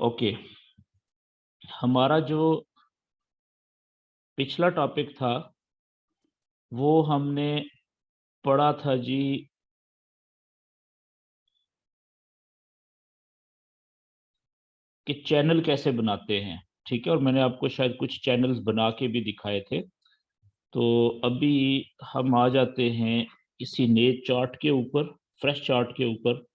Okay, हमारा जो पिछला टॉपिक था वो हमने पढ़ा था जी कि चैनल कैसे बनाते हैं। ठीक है, और मैंने आपको शायद कुछ चैनल्स बना के भी दिखाए थे। तो अभी हम आ जाते हैं किसी नए चार्ट के ऊपर, फ्रेश चार्ट के ऊपर।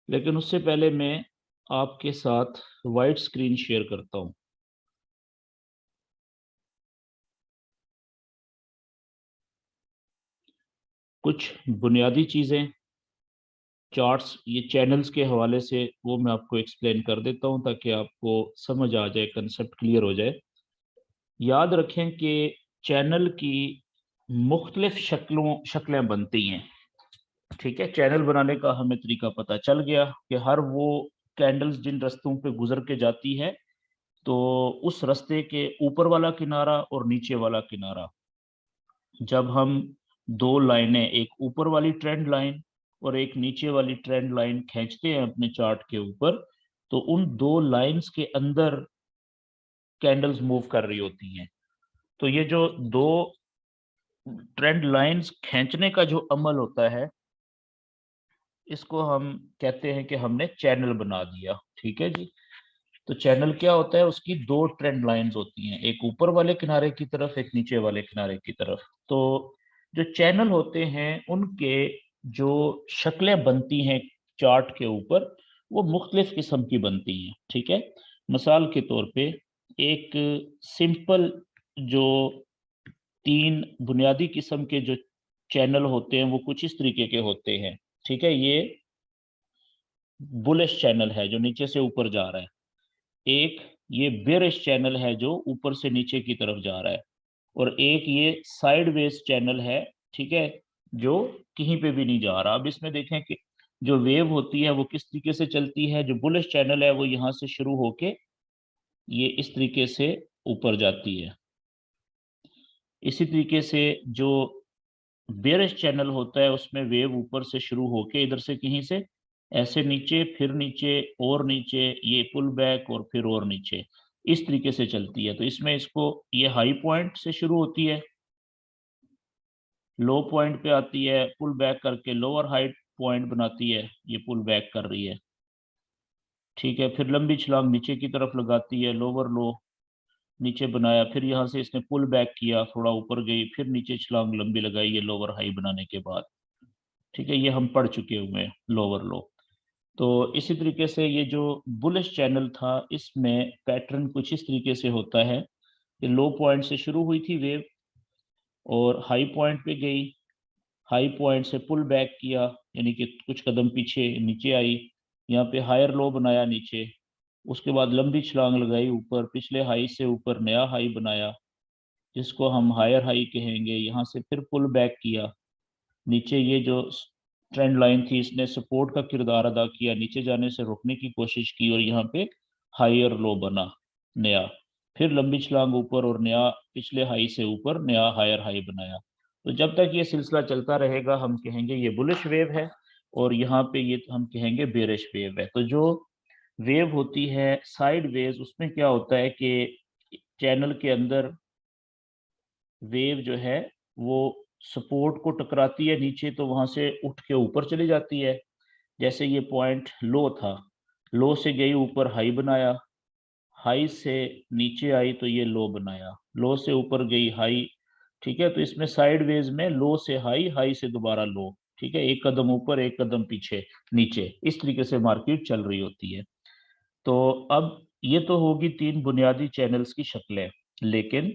लेकिन उससे पहले मैं आपके साथ वाइट स्क्रीन शेयर करता हूं। कुछ बुनियादी चीजें, चार्ट्स, ये चैनल्स के हवाले से वो मैं आपको एक्सप्लेन कर देता हूं ताकि आपको समझ आ जाए, कंसेप्ट क्लियर हो जाए। याद रखें कि चैनल की मुख्तलिफ शक्लें बनती हैं। ठीक है, चैनल बनाने का हमें तरीका पता चल गया कि हर वो कैंडल्स जिन रास्तों पे गुजर के जाती है, तो उस रास्ते के ऊपर वाला किनारा और नीचे वाला किनारा, जब हम दो लाइनें, एक ऊपर वाली ट्रेंड लाइन और एक नीचे वाली ट्रेंड लाइन खींचते हैं अपने चार्ट के ऊपर, तो उन दो लाइंस के अंदर कैंडल्स मूव कर रही होती हैं। तो ये जो दो ट्रेंड लाइंस खींचने का जो अमल होता है, इसको हम कहते हैं कि हमने चैनल बना दिया। ठीक है जी। तो चैनल क्या होता है, उसकी दो ट्रेंड लाइंस होती हैं, एक ऊपर वाले किनारे की तरफ, एक नीचे वाले किनारे की तरफ। तो जो चैनल होते हैं उनके जो शक्लें बनती हैं चार्ट के ऊपर, वो मुख्तलिफ किस्म की बनती हैं। ठीक है, मिसाल के तौर पे एक सिंपल जो तीन बुनियादी किस्म के जो चैनल होते हैं वो कुछ इस तरीके के होते हैं। ठीक है, ये बुलिश चैनल है जो नीचे से ऊपर जा रहा है। एक ये बेरिश चैनल है जो ऊपर से नीचे की तरफ जा रहा है। और एक ये साइडवेज चैनल है। ठीक है, जो कहीं पे भी नहीं जा रहा। अब इसमें देखें कि जो वेव होती है वो किस तरीके से चलती है। जो बुलिश चैनल है वो यहाँ से शुरू होके ये इस तरीके से ऊपर जाती है। इसी तरीके से जो बेरिश चैनल होता है उसमें वेव ऊपर से शुरू होके इधर से कहीं से ऐसे नीचे, फिर नीचे और नीचे, ये पुल बैक और फिर और नीचे, इस तरीके से चलती है। तो इसमें इसको, ये हाई पॉइंट से शुरू होती है, लो पॉइंट पे आती है, पुल बैक करके लोअर हाइट पॉइंट बनाती है, ये पुल बैक कर रही है। ठीक है, फिर लंबी छलांग नीचे की तरफ लगाती है, लोअर लो नीचे बनाया, फिर यहाँ से इसने पुल बैक किया, थोड़ा ऊपर गई, फिर नीचे छलांग लंबी लगाई ये लोअर हाई बनाने के बाद। ठीक है, ये हम पढ़ चुके हुए हैं लोअर लो। तो इसी तरीके से ये जो बुलिश चैनल था, इसमें पैटर्न कुछ इस तरीके से होता है कि लो पॉइंट से शुरू हुई थी वेव और हाई पॉइंट पे गई, हाई पॉइंट से पुल बैक किया, यानी कि कुछ कदम पीछे नीचे आई, यहाँ पे हायर लो बनाया नीचे, उसके बाद लंबी छलांग लगाई ऊपर, पिछले हाई से ऊपर नया हाई बनाया जिसको हम हायर हाई कहेंगे, यहाँ से फिर पुल बैक किया नीचे। ये जो ट्रेंड लाइन थी इसने सपोर्ट का किरदार अदा किया, नीचे जाने से रोकने की कोशिश की और यहाँ पे हाई और लो बना नया, फिर लंबी छलांग ऊपर और नया, पिछले हाई से ऊपर नया हायर हाई बनाया। तो जब तक ये सिलसिला चलता रहेगा हम कहेंगे ये बुलिश वेव है, और यहाँ पे ये हम कहेंगे बेरिश वेव है। तो जो वेव होती है साइड वेव, उसमें क्या होता है कि चैनल के अंदर वेव जो है वो सपोर्ट को टकराती है नीचे, तो वहां से उठ के ऊपर चली जाती है। जैसे ये पॉइंट लो था, लो से गई ऊपर हाई बनाया, हाई से नीचे आई तो ये लो बनाया, लो से ऊपर गई हाई। ठीक है, तो इसमें साइड वेज में लो से हाई, हाई से दोबारा लो। ठीक है, एक कदम ऊपर एक कदम पीछे नीचे, इस तरीके से मार्केट चल रही होती है। तो अब ये तो होगी तीन बुनियादी चैनल्स की शक्लें। लेकिन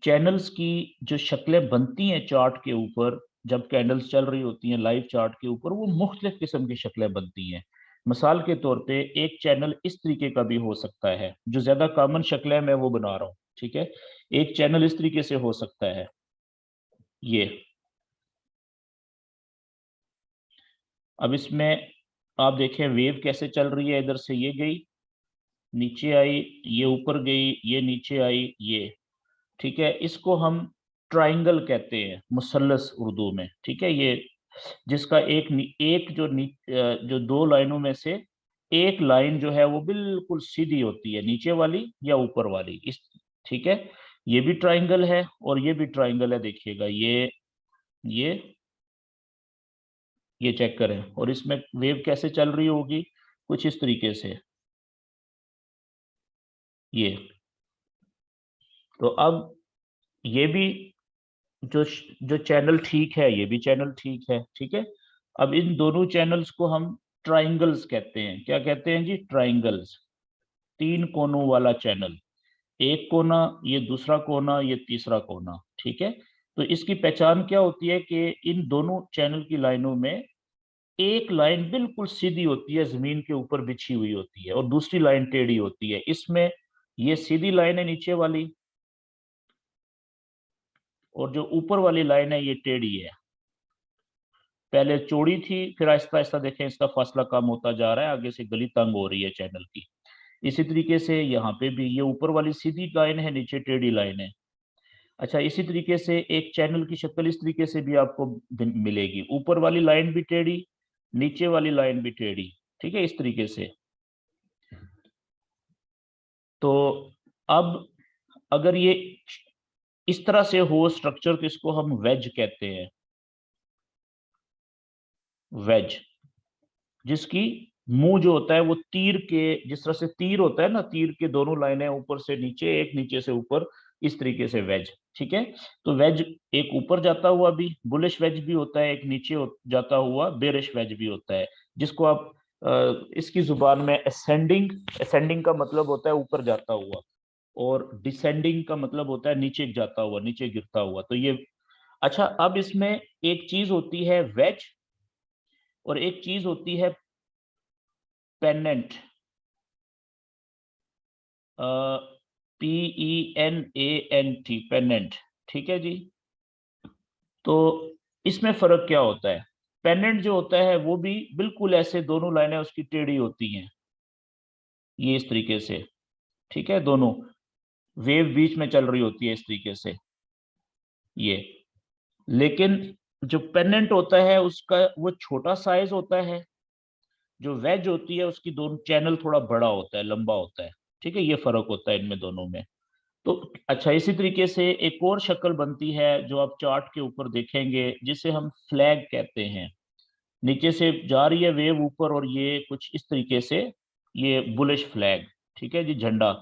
चैनल्स की जो शक्लें बनती हैं चार्ट के ऊपर, जब कैंडल्स चल रही होती हैं लाइव चार्ट के ऊपर, वो मुख्तलिफ किस्म की शक्लें बनती हैं। मिसाल के तौर पे एक चैनल इस तरीके का भी हो सकता है, जो ज्यादा कॉमन शक्ल है मैं वो बना रहा हूँ। ठीक है, एक चैनल इस तरीके से हो सकता है, ये। अब इसमें आप देखें वेव कैसे चल रही है, इधर से ये गई, नीचे आई, ये ऊपर गई, ये नीचे आई, ये। ठीक है, इसको हम ट्राइंगल कहते हैं, मुसल्लस उर्दू में। ठीक है, ये जिसका एक जो दो लाइनों में से एक लाइन जो है वो बिल्कुल सीधी होती है, नीचे वाली या ऊपर वाली, इस ठीक है, ये भी ट्राइंगल है और ये भी ट्राइंगल है। देखिएगा ये ये चेक करें, और इसमें वेव कैसे चल रही होगी, कुछ इस तरीके से। ये तो अब ये भी जो जो चैनल ठीक है, ये भी चैनल ठीक है। ठीक है, अब इन दोनों चैनल्स को हम ट्राइंगल्स कहते हैं। क्या कहते हैं जी? ट्राइंगल्स। तीन कोनों वाला चैनल, एक कोना, ये दूसरा कोना, ये तीसरा कोना। ठीक है, तो इसकी पहचान क्या होती है कि इन दोनों चैनल की लाइनों में एक लाइन बिल्कुल सीधी होती है, जमीन के ऊपर बिछी हुई होती है, और दूसरी लाइन टेढ़ी होती है। इसमें ये सीधी लाइन है नीचे वाली, और जो ऊपर वाली लाइन है ये टेढ़ी है। पहले चौड़ी थी, फिर आहिस्ता आहिस्ता देखें इसका फासला कम होता जा रहा है, आगे से गली तंग हो रही है चैनल की। इसी तरीके से यहाँ पे भी ये ऊपर वाली सीधी लाइन है, नीचे टेढ़ी लाइन है। अच्छा, इसी तरीके से एक चैनल की शक्ल इस तरीके से भी आपको मिलेगी, ऊपर वाली लाइन भी टेढ़ी, नीचे वाली लाइन भी टेढ़ी। ठीक है, इस तरीके से। तो अब अगर ये इस तरह से हो स्ट्रक्चर, तो इसको हम वेज कहते हैं। वेज, जिसकी मुंह जो होता है वो तीर के, जिस तरह से तीर होता है ना, तीर के दोनों लाइनें ऊपर से नीचे, एक नीचे से ऊपर, इस तरीके से वेज। ठीक है, तो वेज एक ऊपर जाता हुआ भी बुलिश वेज भी होता है, एक नीचे जाता हुआ बेरिश वेज भी होता है, जिसको आप इसकी जुबान में असेंडिंग, असेंडिंग का मतलब होता है ऊपर जाता हुआ, और डिसेंडिंग का मतलब होता है नीचे जाता हुआ, नीचे गिरता हुआ। तो ये अच्छा, अब इसमें एक चीज होती है वेज, और एक चीज होती है पेनेंट, PENANT, पेनेंट। ठीक है जी, तो इसमें फर्क क्या होता है? पेनेंट जो होता है वो भी बिल्कुल ऐसे दोनों लाइनें उसकी टेढ़ी होती हैं, ये इस तरीके से। ठीक है, दोनों वेव बीच में चल रही होती है इस तरीके से, ये। लेकिन जो पेनेंट होता है उसका वो छोटा साइज होता है, जो वेज होती है उसकी दोनों चैनल थोड़ा बड़ा होता है, लंबा होता है। ठीक है, ये फर्क होता है इनमें दोनों में। तो अच्छा, इसी तरीके से एक और शक्ल बनती है जो आप चार्ट के ऊपर देखेंगे, जिसे हम फ्लैग कहते हैं। नीचे से जा रही है वेव ऊपर, और ये कुछ इस तरीके से, ये बुलिश फ्लैग। ठीक है जी, झंडा।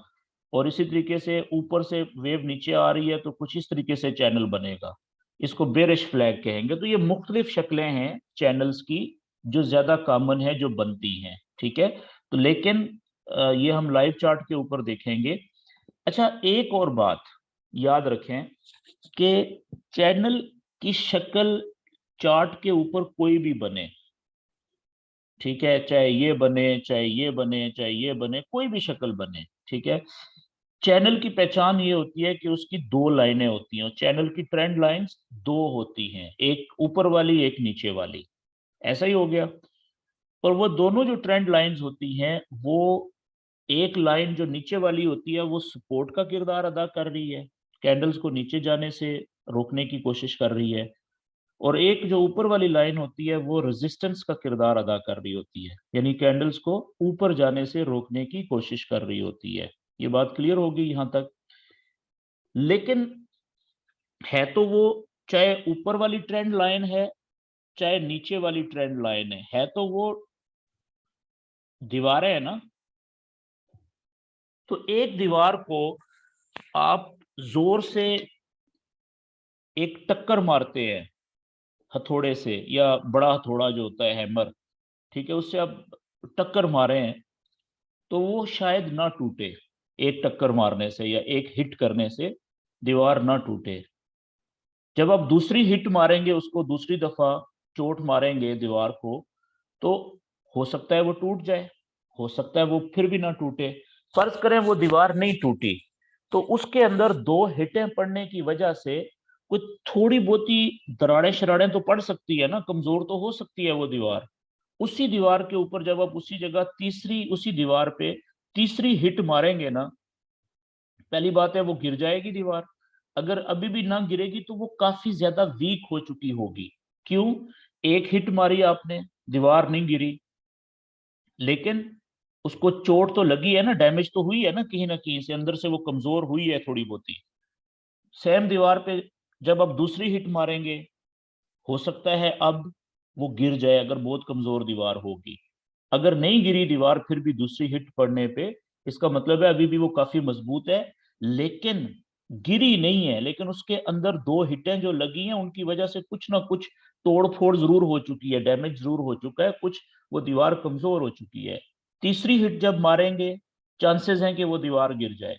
और इसी तरीके से ऊपर से वेव नीचे आ रही है तो कुछ इस तरीके से चैनल बनेगा, इसको बेरिश फ्लैग कहेंगे। तो ये मुख्तलिफ शक्लें हैं चैनल्स की, जो ज्यादा कॉमन है, जो बनती हैं। ठीक है, तो लेकिन ये हम लाइव चार्ट के ऊपर देखेंगे। अच्छा, एक और बात याद रखें कि चैनल की शक्ल चार्ट के ऊपर कोई भी बने, ठीक है, चाहे ये बने, चाहे ये बने, चाहे ये बने, कोई भी शक्ल बने, ठीक है, चैनल की पहचान ये होती है कि उसकी दो लाइनें होती हैं, और चैनल की ट्रेंड लाइंस दो होती हैं, एक ऊपर वाली, एक नीचे वाली। ऐसा ही हो गया। और वो दोनों जो ट्रेंड लाइंस होती हैं, वो एक लाइन जो नीचे वाली होती है वो सपोर्ट का किरदार अदा कर रही है, कैंडल्स को नीचे जाने से रोकने की कोशिश कर रही है, और एक जो ऊपर वाली लाइन होती है वो रेजिस्टेंस का किरदार अदा कर रही होती है, यानी कैंडल्स को ऊपर जाने से रोकने की कोशिश कर रही होती है। ये बात क्लियर होगी यहाँ तक? लेकिन है तो वो, चाहे ऊपर वाली ट्रेंड लाइन है, चाहे नीचे वाली ट्रेंड लाइन है तो वो दीवारें है ना। तो एक दीवार को आप जोर से एक टक्कर मारते हैं हथौड़े से, या बड़ा हथौड़ा जो होता है हैमर, ठीक है, उससे आप टक्कर मारे हैं, तो वो शायद ना टूटे, एक टक्कर मारने से या एक हिट करने से दीवार ना टूटे। जब आप दूसरी हिट मारेंगे उसको, दूसरी दफा चोट मारेंगे दीवार को, तो हो सकता है वो टूट जाए, हो सकता है वो फिर भी ना टूटे। फर्ज करें वो दीवार नहीं टूटी, तो उसके अंदर दो हिटें पड़ने की वजह से कुछ थोड़ी बहुती दराड़े शराड़ें तो पड़ सकती है ना, कमजोर तो हो सकती है वो दीवार। उसी दीवार के ऊपर जब आप उसी जगह तीसरी, उसी दीवार पे तीसरी हिट मारेंगे ना, पहली बात है वो गिर जाएगी दीवार। अगर अभी भी ना गिरेगी तो वो काफी ज्यादा वीक हो चुकी होगी। क्यों? एक हिट मारी आपने, दीवार नहीं गिरी, लेकिन उसको चोट तो लगी है ना, डैमेज तो हुई है ना, कहीं से अंदर से वो कमजोर हुई है थोड़ी बहुती। सेम दीवार पे जब आप दूसरी हिट मारेंगे, हो सकता है अब वो गिर जाए अगर बहुत कमजोर दीवार होगी। अगर नहीं गिरी दीवार फिर भी दूसरी हिट पड़ने पे, इसका मतलब है अभी भी वो काफी मजबूत है, लेकिन गिरी नहीं है। लेकिन उसके अंदर दो हिटें जो लगी हैं उनकी वजह से कुछ ना कुछ तोड़ फोड़ जरूर हो चुकी है, डैमेज जरूर हो चुका है कुछ, वो दीवार कमजोर हो चुकी है। तीसरी हिट जब मारेंगे, चांसेस हैं कि वो दीवार गिर जाए।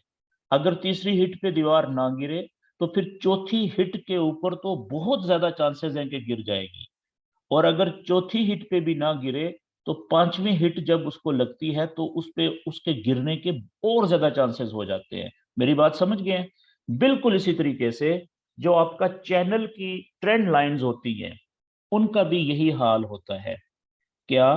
अगर तीसरी हिट पे दीवार ना गिरे तो फिर चौथी हिट के ऊपर तो बहुत ज्यादा चांसेस हैं कि गिर जाएगी। और अगर चौथी हिट पे भी ना गिरे तो पांचवी हिट जब उसको लगती है तो उस पे उसके गिरने के और ज्यादा चांसेस हो जाते हैं। मेरी बात समझ गए हैं? बिल्कुल इसी तरीके से जो आपका चैनल की ट्रेंड लाइंस होती हैं, उनका भी यही हाल होता है। क्या?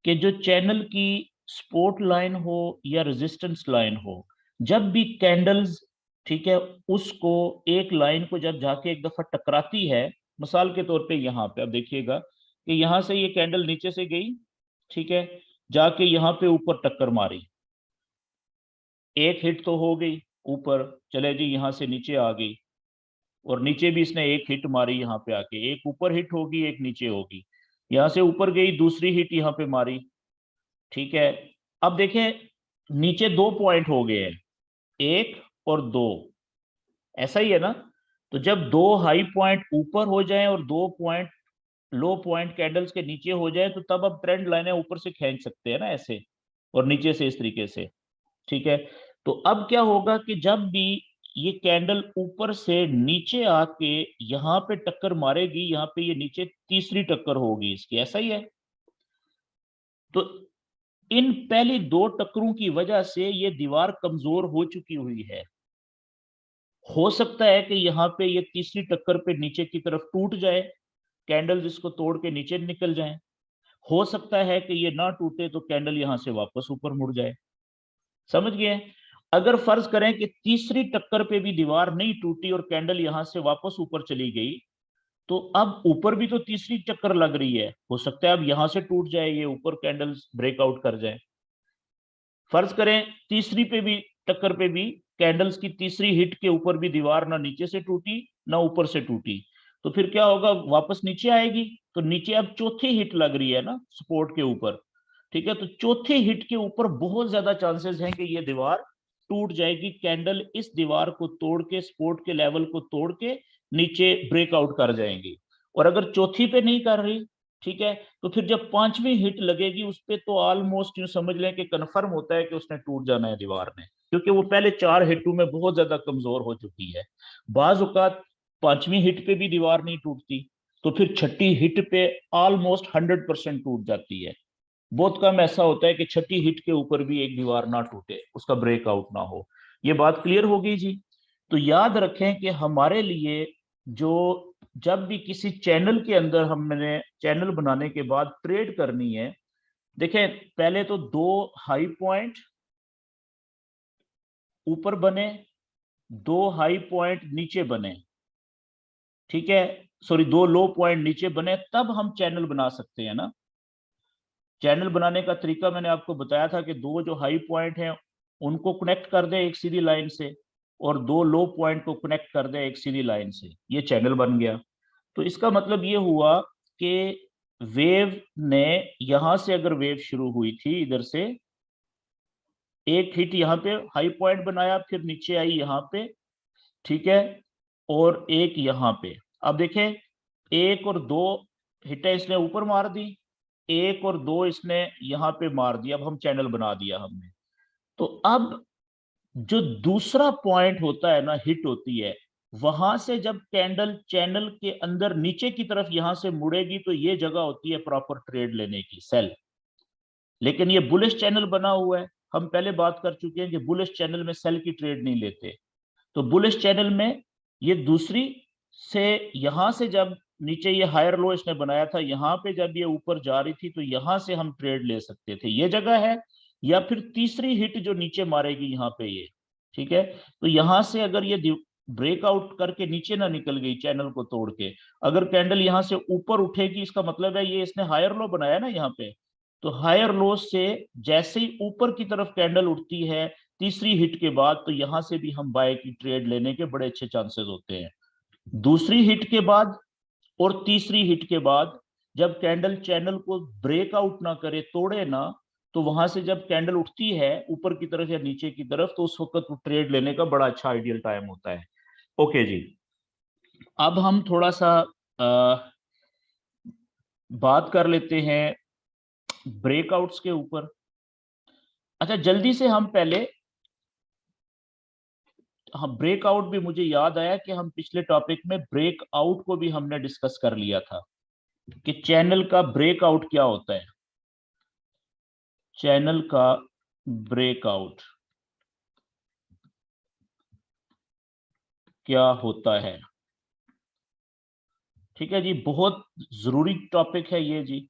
कि जो चैनल की सपोर्ट लाइन हो या रेजिस्टेंस लाइन हो, जब भी कैंडल्स, ठीक है, उसको एक लाइन को जब जाके एक दफा टकराती है, मिसाल के तौर पे यहाँ पे अब देखिएगा कि यहाँ से ये कैंडल नीचे से गई, ठीक है, जाके यहाँ पे ऊपर टक्कर मारी, एक हिट तो हो गई ऊपर, चले जी यहाँ से नीचे आ गई, और नीचे भी इसने एक हिट मारी यहाँ पे आके, एक ऊपर हिट होगी एक नीचे होगी, यहाँ से ऊपर गई दूसरी हिट यहाँ पे मारी, ठीक है। अब देखें नीचे दो पॉइंट हो गए हैं, एक और दो, ऐसा ही है ना? तो जब दो हाई पॉइंट ऊपर हो जाएं और दो पॉइंट लो पॉइंट कैंडल्स के नीचे हो जाए तो तब अब ट्रेंड लाइनें ऊपर से खींच सकते हैं ना ऐसे, और नीचे से इस तरीके से, ठीक है। तो अब क्या होगा कि जब भी ये कैंडल ऊपर से नीचे आके यहाँ पे टक्कर मारेगी, यहाँ पे ये नीचे तीसरी टक्कर होगी इसकी, ऐसा ही है। तो इन पहली दो टक्करों की वजह से ये दीवार कमजोर हो चुकी हुई है। हो सकता है कि यहाँ पे ये तीसरी टक्कर पे नीचे की तरफ टूट जाए, कैंडल जिसको तोड़ के नीचे निकल जाए। हो सकता है कि ये ना टूटे तो कैंडल यहाँ से वापस ऊपर मुड़ जाए। समझ गए? अगर फर्ज करें कि तीसरी टक्कर पे भी दीवार नहीं टूटी और कैंडल यहाँ से वापस ऊपर चली गई, तो अब ऊपर भी तो तीसरी चक्कर लग रही है, हो सकता है अब यहां से टूट जाए, ये ऊपर कैंडल्स ब्रेकआउट कर जाए। फर्ज करें तीसरी पे भी टक्कर पे भी कैंडल्स की तीसरी हिट के ऊपर भी दीवार ना नीचे से टूटी ना ऊपर से टूटी, तो फिर क्या होगा? वापस नीचे आएगी। तो नीचे अब चौथी हिट लग रही है ना सपोर्ट के ऊपर, ठीक है। तो चौथी हिट के ऊपर बहुत ज्यादा चांसेस हैं कि ये दीवार टूट जाएगी, कैंडल इस दीवार को तोड़ के, सपोर्ट के लेवल को तोड़ के नीचे ब्रेकआउट कर जाएंगी। और अगर चौथी पे नहीं कर रही, ठीक है, तो फिर जब पांचवी हिट लगेगी उस पे तो ऑलमोस्ट यूं समझ लें कि कंफर्म होता है कि उसने टूट जाना है दीवार ने, क्योंकि वो पहले चार हिटों में बहुत ज्यादा कमजोर हो चुकी है। बाज औकात पांचवी हिट पे भी दीवार नहीं टूटती, तो फिर छठी हिट पे ऑलमोस्ट 100% टूट जाती है। बहुत कम ऐसा होता है कि छठी हिट के ऊपर भी एक दीवार ना टूटे, उसका ब्रेकआउट ना हो। ये बात क्लियर होगी जी? तो याद रखें कि हमारे लिए जो, जब भी किसी चैनल के अंदर हमने चैनल बनाने के बाद ट्रेड करनी है, देखें पहले तो दो हाई पॉइंट ऊपर बने, दो हाई पॉइंट नीचे बने, ठीक है, सॉरी दो लो पॉइंट नीचे बने, तब हम चैनल बना सकते हैं ना। चैनल बनाने का तरीका मैंने आपको बताया था कि दो जो हाई पॉइंट हैं उनको कनेक्ट कर दे एक सीधी लाइन से, और दो लो पॉइंट को कनेक्ट कर दे एक सीधी लाइन से, ये चैनल बन गया। तो इसका मतलब ये हुआ कि वेव ने, यहां से अगर वेव शुरू हुई थी इधर से, एक हिट यहाँ पे हाई पॉइंट बनाया, फिर नीचे आई यहाँ पे, ठीक है, और एक यहाँ पे। अब देखें एक और दो हिटें इसने ऊपर मार दी, एक और दो इसने यहाँ पे मार दिया, अब हम चैनल बना दिया हमने। तो अब जो दूसरा पॉइंट होता है ना, हिट होती है, वहां से जब कैंडल चैनल के अंदर नीचे की तरफ यहां से मुड़ेगी तो ये जगह होती है प्रॉपर ट्रेड लेने की, सेल। लेकिन ये बुलिश चैनल बना हुआ है, हम पहले बात कर चुके हैं कि बुलिश चैनल में सेल की ट्रेड नहीं लेते। तो बुलिश चैनल में ये दूसरी से, यहां से जब नीचे ये हायर लो इसने बनाया था, यहाँ पे जब ये ऊपर जा रही थी तो यहां से हम ट्रेड ले सकते थे, ये जगह है। या फिर तीसरी हिट जो नीचे मारेगी यहाँ पे ये, ठीक है, तो यहां से अगर ये ब्रेकआउट करके नीचे ना निकल गई चैनल को तोड़ के। अगर कैंडल यहां से ऊपर उठेगी, इसका मतलब है ये इसने हायर लो बनाया ना यहाँ पे, तो हायर लो से जैसे ही ऊपर की तरफ कैंडल उठती है तीसरी हिट के बाद, तो यहां से भी हम बाय की ट्रेड लेने के बड़े अच्छे चांसेस होते हैं। दूसरी हिट के बाद और तीसरी हिट के बाद जब कैंडल चैनल को ब्रेकआउट ना करे, तोड़े ना, तो वहां से जब कैंडल उठती है ऊपर की तरफ या नीचे की तरफ, तो उस वक्त ट्रेड लेने का बड़ा अच्छा आइडियल टाइम होता है। ओके जी, अब हम थोड़ा सा बात कर लेते हैं ब्रेकआउट्स के ऊपर। अच्छा, जल्दी से हम पहले, हाँ ब्रेकआउट भी मुझे याद आया कि हम पिछले टॉपिक में ब्रेकआउट को भी हमने डिस्कस कर लिया था कि चैनल का ब्रेकआउट क्या होता है। चैनल का ब्रेकआउट क्या होता है, ठीक है जी, बहुत जरूरी टॉपिक है ये जी।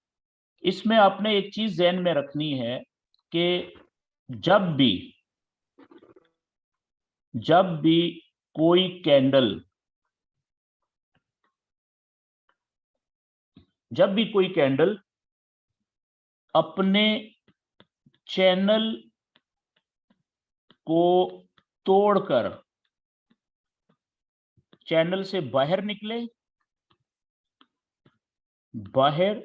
इसमें आपने एक चीज ध्यान में रखनी है कि जब भी कोई कैंडल, जब भी कोई कैंडल अपने चैनल को तोड़कर चैनल से बाहर निकले, बाहर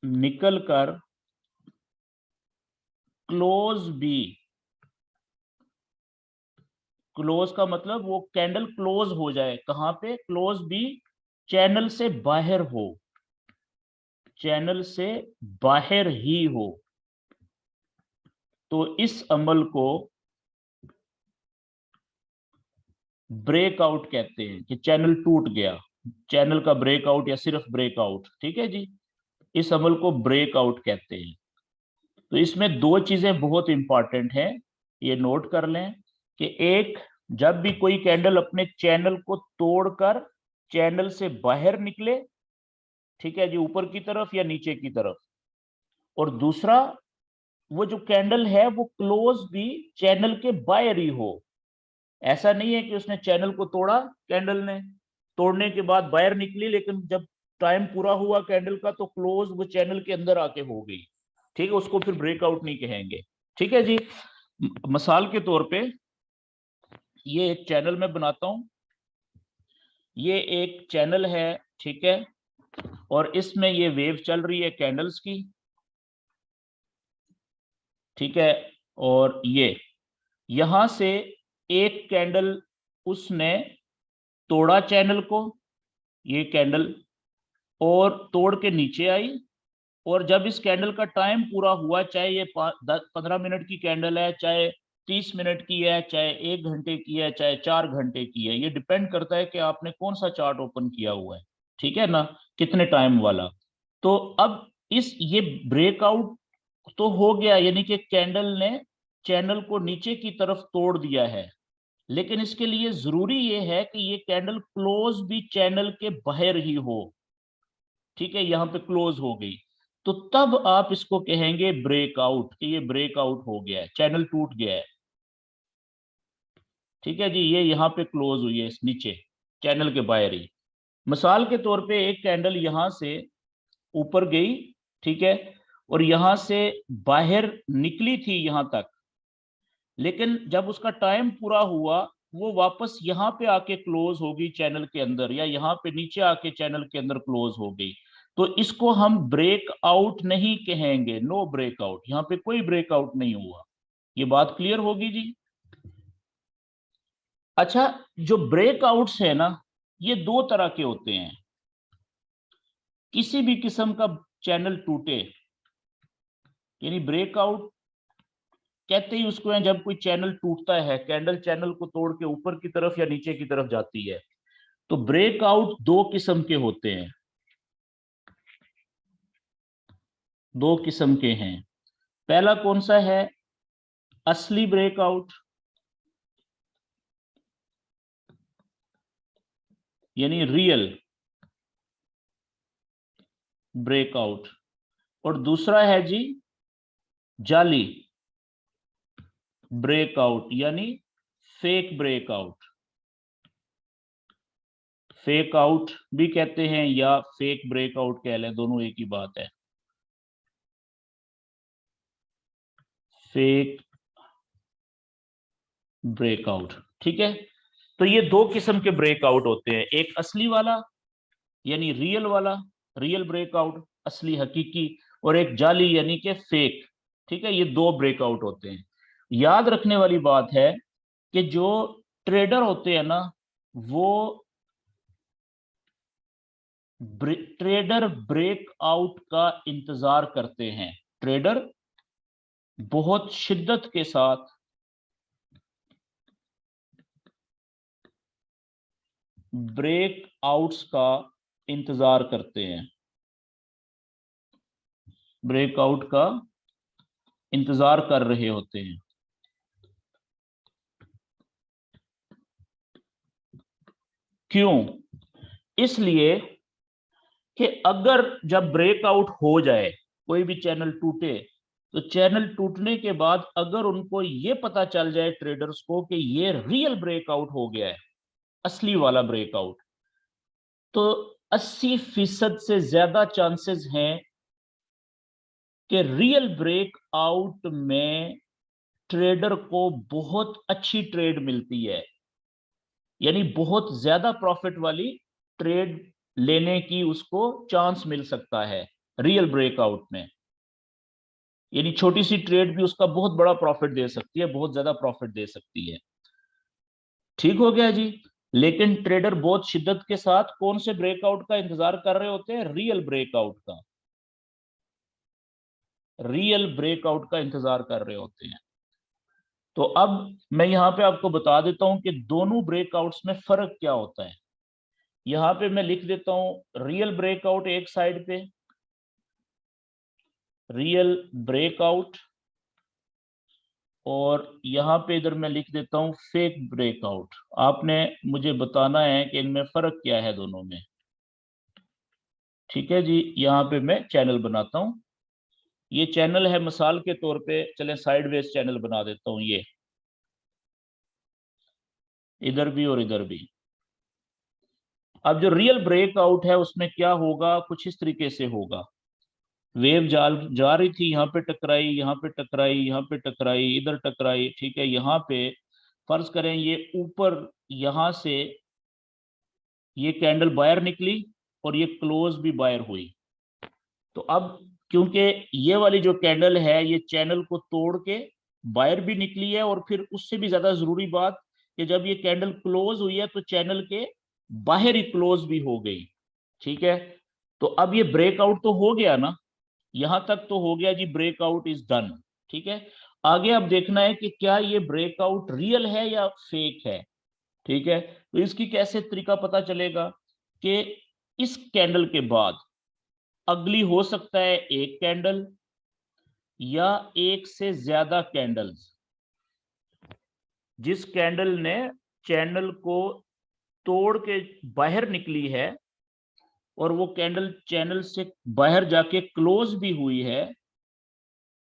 निकलकर क्लोज भी, क्लोज का मतलब वो कैंडल क्लोज हो जाए, कहां पे क्लोज भी, चैनल से बाहर हो, चैनल से बाहर ही हो, तो इस अमल को ब्रेकआउट कहते हैं कि चैनल टूट गया, चैनल का ब्रेकआउट या सिर्फ ब्रेकआउट, ठीक है जी, इस अमल को ब्रेकआउट कहते हैं। तो इसमें दो चीजें बहुत इंपॉर्टेंट हैं, ये नोट कर लें कि एक, जब भी कोई कैंडल अपने चैनल को तोड़कर चैनल से बाहर निकले, ठीक है जी, ऊपर की तरफ या नीचे की तरफ, और दूसरा, वो जो कैंडल है वो क्लोज भी चैनल के बाहर ही हो। ऐसा नहीं है कि उसने चैनल को तोड़ा, कैंडल ने तोड़ने के बाद बाहर निकली, लेकिन जब टाइम पूरा हुआ कैंडल का तो क्लोज वो चैनल के अंदर आके हो गई, ठीक है, उसको फिर ब्रेकआउट नहीं कहेंगे। ठीक है जी, मिसाल के तौर पे ये एक चैनल मैं बनाता हूं, ये एक चैनल है, ठीक है, और इसमें ये वेव चल रही है कैंडल्स की, ठीक है, और ये यहां से एक कैंडल उसने तोड़ा चैनल को, ये कैंडल, और तोड़ के नीचे आई, और जब इस कैंडल का टाइम पूरा हुआ, चाहे ये 15 मिनट की कैंडल है, चाहे 30 मिनट की है, चाहे 1 घंटे की है, चाहे 4 घंटे की है, ये डिपेंड करता है कि आपने कौन सा चार्ट ओपन किया हुआ है, ठीक है ना, कितने टाइम वाला। तो अब इस ये ब्रेकआउट तो हो गया, यानी कि कैंडल ने चैनल को नीचे की तरफ तोड़ दिया है, लेकिन इसके लिए जरूरी ये है कि ये कैंडल क्लोज भी चैनल के बाहर ही हो, ठीक है, यहां पे क्लोज हो गई, तो तब आप इसको कहेंगे ब्रेकआउट, कि ये ब्रेकआउट हो गया है, चैनल टूट गया है, ठीक है जी, ये यहाँ पे क्लोज हुई है इस नीचे चैनल के बाहर ही। मिसाल के तौर पे एक कैंडल यहां से ऊपर गई, ठीक है, और यहां से बाहर निकली थी यहां तक, लेकिन जब उसका टाइम पूरा हुआ वो वापस यहाँ पे आके क्लोज हो गई चैनल के अंदर, या यहाँ पे नीचे आके चैनल के अंदर क्लोज हो गई, तो इसको हम ब्रेकआउट नहीं कहेंगे, नो ब्रेकआउट, यहाँ पे कोई ब्रेकआउट नहीं हुआ। ये बात क्लियर होगी जी। अच्छा, जो ब्रेकआउट्स है ना, ये दो तरह के होते हैं। किसी भी किस्म का चैनल टूटे, यानी ब्रेकआउट कहते ही उसको है जब कोई चैनल टूटता है, कैंडल चैनल को तोड़ के ऊपर की तरफ या नीचे की तरफ जाती है। तो ब्रेकआउट दो किस्म के होते हैं, दो किस्म के हैं। पहला कौन सा है, असली ब्रेकआउट, यानी रियल ब्रेकआउट, और दूसरा है जी जाली ब्रेकआउट, यानी फेक ब्रेकआउट। फेक आउट भी कहते हैं या फेक ब्रेकआउट कह लें, दोनों एक ही बात है। फेक ब्रेकआउट, ठीक है। तो ये दो किस्म के ब्रेकआउट होते हैं, एक असली वाला यानी रियल वाला, रियल ब्रेकआउट, असली हकीकी, और एक जाली यानी कि फेक। ठीक है, ये दो ब्रेकआउट होते हैं। याद रखने वाली बात है कि जो ट्रेडर होते हैं ना, वो ट्रेडर ब्रेकआउट का इंतजार करते हैं। ट्रेडर बहुत शिद्दत के साथ ब्रेकआउट्स का इंतजार करते हैं, ब्रेकआउट का इंतजार कर रहे होते हैं। क्यों? इसलिए कि अगर जब ब्रेकआउट हो जाए, कोई भी चैनल टूटे, तो चैनल टूटने के बाद अगर उनको ये पता चल जाए ट्रेडर्स को कि ये रियल ब्रेकआउट हो गया है, असली वाला ब्रेकआउट, तो 80% से ज्यादा चांसेस हैं कि रियल ब्रेकआउट में ट्रेडर को बहुत अच्छी ट्रेड मिलती है, यानी बहुत ज्यादा प्रॉफिट वाली ट्रेड लेने की उसको चांस मिल सकता है रियल ब्रेकआउट में। यानी छोटी सी ट्रेड भी उसका बहुत बड़ा प्रॉफिट दे सकती है, बहुत ज्यादा प्रॉफिट दे सकती है। ठीक हो गया जी। लेकिन ट्रेडर बहुत शिद्दत के साथ कौन से ब्रेकआउट का इंतजार कर रहे होते हैं? रियल ब्रेकआउट का, रियल ब्रेकआउट का इंतजार कर रहे होते हैं। तो अब मैं यहां पे आपको बता देता हूं कि दोनों ब्रेकआउट्स में फर्क क्या होता है। यहां पे मैं लिख देता हूं रियल ब्रेकआउट एक साइड पे, रियल ब्रेकआउट, और यहां पे इधर मैं लिख देता हूं फेक ब्रेकआउट। आपने मुझे बताना है कि इनमें फर्क क्या है दोनों में। ठीक है जी, यहाँ पे मैं चैनल बनाता हूं। ये चैनल है, मिसाल के तौर पे चले साइडवेज चैनल बना देता हूं, ये इधर भी और इधर भी। अब जो रियल ब्रेकआउट है उसमें क्या होगा, कुछ इस तरीके से होगा। वेव जाल जा रही थी, यहाँ पे टकराई, यहाँ पे टकराई, यहाँ पे टकराई, इधर टकराई। ठीक है, यहाँ पे फर्ज करें ये ऊपर, यहाँ से ये कैंडल बायर निकली और ये क्लोज भी बायर हुई। तो अब क्योंकि ये वाली जो कैंडल है ये चैनल को तोड़ के बायर भी निकली है, और फिर उससे भी ज्यादा जरूरी बात कि जब ये कैंडल क्लोज हुई है तो चैनल के बाहर ही क्लोज भी हो गई। ठीक है, तो अब ये ब्रेकआउट तो हो गया ना, यहां तक तो हो गया जी, ब्रेकआउट इज डन। ठीक है, आगे अब देखना है कि क्या ये ब्रेकआउट रियल है या फेक है। ठीक है, तो इसकी कैसे तरीका पता चलेगा कि इस कैंडल के बाद अगली हो सकता है एक कैंडल या एक से ज्यादा कैंडल्स। जिस कैंडल ने चैनल को तोड़ के बाहर निकली है और वो कैंडल चैनल से बाहर जाके क्लोज भी हुई है,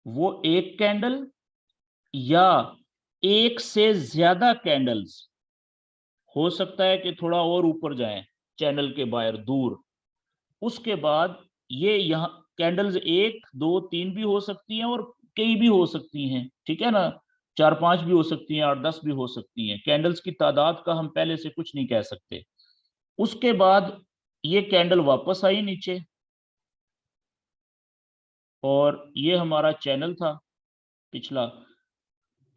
वो एक कैंडल या एक से ज्यादा कैंडल्स, हो सकता है कि थोड़ा और ऊपर जाएं चैनल के बाहर दूर। उसके बाद ये यहाँ कैंडल्स एक दो तीन भी हो सकती हैं और कई भी हो सकती हैं। ठीक है ना, चार पांच भी हो सकती हैं, आठ दस भी हो सकती हैं। कैंडल्स की तादाद का हम पहले से कुछ नहीं कह सकते। उसके बाद ये कैंडल वापस आई नीचे, और ये हमारा चैनल था पिछला।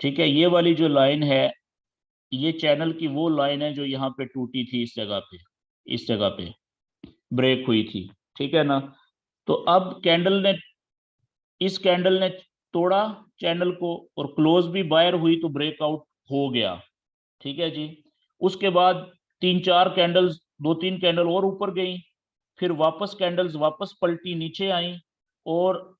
ठीक है, ये वाली जो लाइन है, ये चैनल की वो लाइन है जो यहाँ पे टूटी थी, इस जगह पे, इस जगह पे ब्रेक हुई थी। ठीक है ना, तो अब कैंडल ने, इस कैंडल ने तोड़ा चैनल को और क्लोज भी बायर हुई, तो ब्रेकआउट हो गया। ठीक है जी। उसके बाद तीन चार कैंडल्स, दो तीन कैंडल और ऊपर गई, फिर वापस कैंडल्स वापस पलटी नीचे आई, और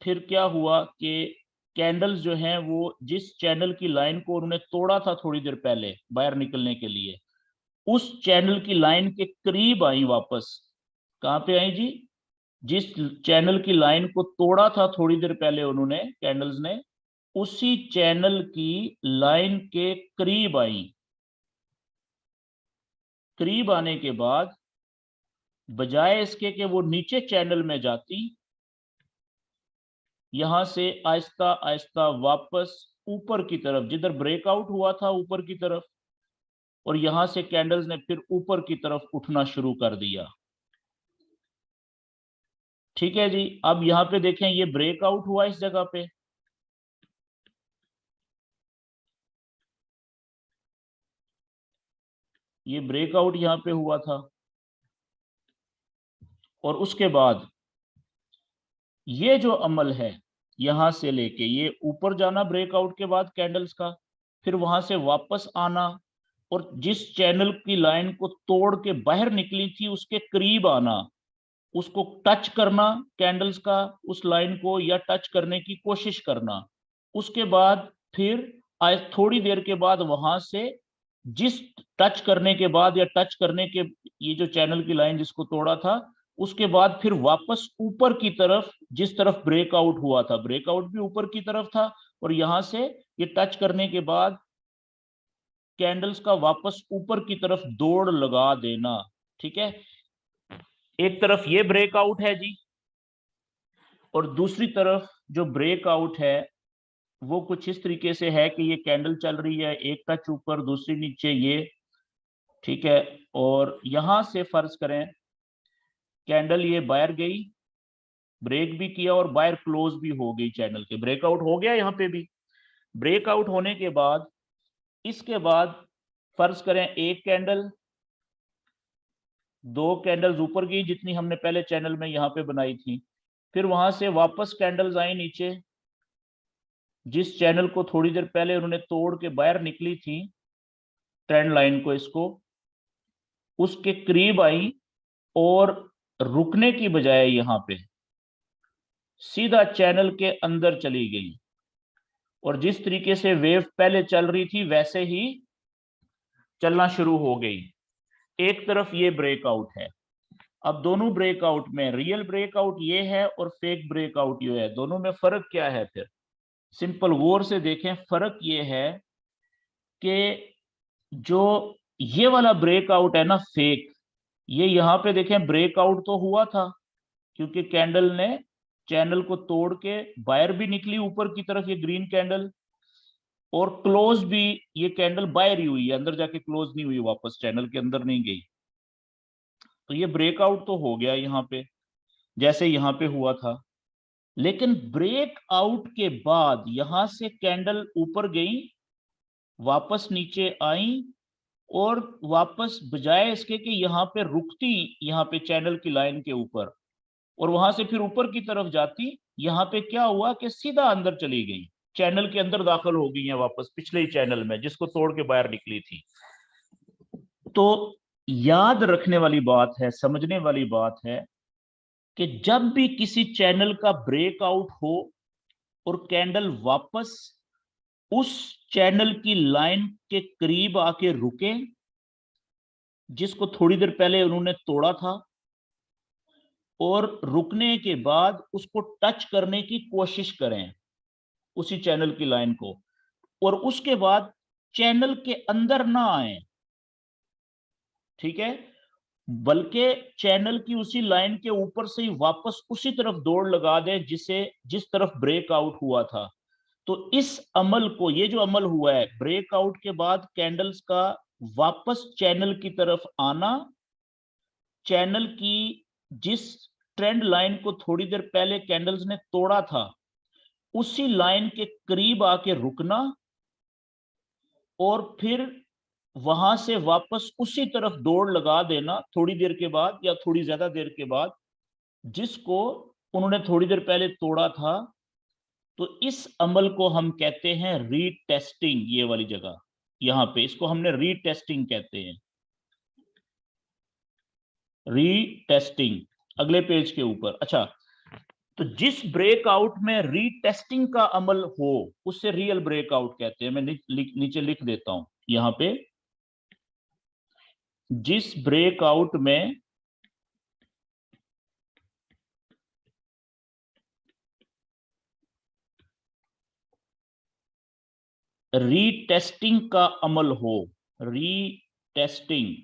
फिर क्या हुआ कि कैंडल्स जो हैं वो जिस चैनल की लाइन को उन्होंने तोड़ा था थोड़ी देर पहले बाहर निकलने के लिए, उस चैनल की लाइन के करीब आई वापस। कहाँ पे आई जी? जिस चैनल की लाइन को तोड़ा था थोड़ी देर पहले उन्होंने, कैंडल्स ने, उसी चैनल की लाइन के करीब आई। करीब आने के बाद बजाय इसके कि वो नीचे चैनल में जाती, यहां से आहिस्ता आहिस्ता वापस ऊपर की तरफ, जिधर ब्रेकआउट हुआ था ऊपर की तरफ, और यहां से कैंडल्स ने फिर ऊपर की तरफ उठना शुरू कर दिया। ठीक है जी। अब यहां पे देखें, ये ब्रेकआउट हुआ इस जगह पे, ये ब्रेकआउट यहां पे हुआ था, और उसके बाद ये जो अमल है यहां से लेके ये ऊपर जाना ब्रेकआउट के बाद कैंडल्स का, फिर वहां से वापस आना, और जिस चैनल की लाइन को तोड़ के बाहर निकली थी उसके करीब आना, उसको टच करना कैंडल्स का, उस लाइन को, या टच करने की कोशिश करना। उसके बाद फिर थोड़ी देर के बाद वहां से जिस टच करने के बाद या टच करने के, ये जो चैनल की लाइन जिसको तोड़ा था, उसके बाद फिर वापस ऊपर की तरफ, जिस तरफ ब्रेकआउट हुआ था, ब्रेकआउट भी ऊपर की तरफ था, और यहां से ये टच करने के बाद कैंडल्स का वापस ऊपर की तरफ दौड़ लगा देना। ठीक है, एक तरफ ये ब्रेकआउट है जी, और दूसरी तरफ जो ब्रेकआउट है वो कुछ इस तरीके से है कि ये कैंडल चल रही है, एक टच ऊपर दूसरी नीचे, ये ठीक है। और यहां से फर्ज करें कैंडल ये बाहर गई, ब्रेक भी किया और बाहर क्लोज भी हो गई, चैनल के ब्रेकआउट हो गया यहाँ पे भी। ब्रेकआउट होने के बाद इसके बाद फर्ज करें एक कैंडल, दो कैंडल्स ऊपर गई जितनी हमने पहले चैनल में यहाँ पे बनाई थी, फिर वहां से वापस कैंडल्स आई नीचे, जिस चैनल को थोड़ी देर पहले उन्होंने तोड़ के बाहर निकली थी ट्रेंड लाइन को, इसको उसके करीब आई, और रुकने की बजाय यहां पे सीधा चैनल के अंदर चली गई, और जिस तरीके से वेव पहले चल रही थी वैसे ही चलना शुरू हो गई। एक तरफ ये ब्रेकआउट है। अब दोनों ब्रेकआउट में रियल ब्रेकआउट ये है और फेक ब्रेकआउट ये है, दोनों में फर्क क्या है? फिर सिंपल गौर से देखें, फर्क ये है कि जो ये वाला ब्रेकआउट है ना फेक, ये यहां पे देखें ब्रेकआउट तो हुआ था क्योंकि कैंडल ने चैनल को तोड़ के बाहर भी निकली ऊपर की तरफ, ये ग्रीन कैंडल, और क्लोज भी ये कैंडल बाहर ही हुई है, अंदर जाके क्लोज नहीं हुई, वापस चैनल के अंदर नहीं गई। तो ये ब्रेकआउट तो हो गया यहाँ पे जैसे यहाँ पे हुआ था। लेकिन ब्रेकआउट के बाद यहां से कैंडल ऊपर गई, वापस नीचे आई, और वापस बजाय इसके कि यहाँ पे रुकती, यहाँ पे चैनल की लाइन के ऊपर, और वहां से फिर ऊपर की तरफ जाती, यहाँ पे क्या हुआ कि सीधा अंदर चली गई, चैनल के अंदर दाखिल हो गई है वापस पिछले ही चैनल में जिसको तोड़ के बाहर निकली थी। तो याद रखने वाली बात है, समझने वाली बात है कि जब भी किसी चैनल का ब्रेकआउट हो और कैंडल वापस उस चैनल की लाइन के करीब आके रुके जिसको थोड़ी देर पहले उन्होंने तोड़ा था, और रुकने के बाद उसको टच करने की कोशिश करें उसी चैनल की लाइन को, और उसके बाद चैनल के अंदर ना आए, ठीक है, बल्कि चैनल की उसी लाइन के ऊपर से ही वापस उसी तरफ दौड़ लगा दे जिसे जिस तरफ ब्रेकआउट हुआ था। तो इस अमल को, ये जो अमल हुआ है ब्रेकआउट के बाद कैंडल्स का वापस चैनल की तरफ आना, चैनल की जिस ट्रेंड लाइन को थोड़ी देर पहले कैंडल्स ने तोड़ा था उसी लाइन के करीब आके रुकना, और फिर वहां से वापस उसी तरफ दौड़ लगा देना थोड़ी देर के बाद या थोड़ी ज्यादा देर के बाद जिसको उन्होंने थोड़ी देर पहले तोड़ा था। तो इस अमल को हम कहते हैं रीटेस्टिंग, ये वाली जगह यहां पे इसको हमने रीटेस्टिंग कहते हैं, रीटेस्टिंग। अगले पेज के ऊपर, अच्छा, तो जिस ब्रेकआउट में रीटेस्टिंग का अमल हो उससे रियल ब्रेकआउट कहते हैं। मैं नीचे लिख देता हूं यहां पे, जिस ब्रेकआउट में रीटेस्टिंग का अमल हो, रीटेस्टिंग,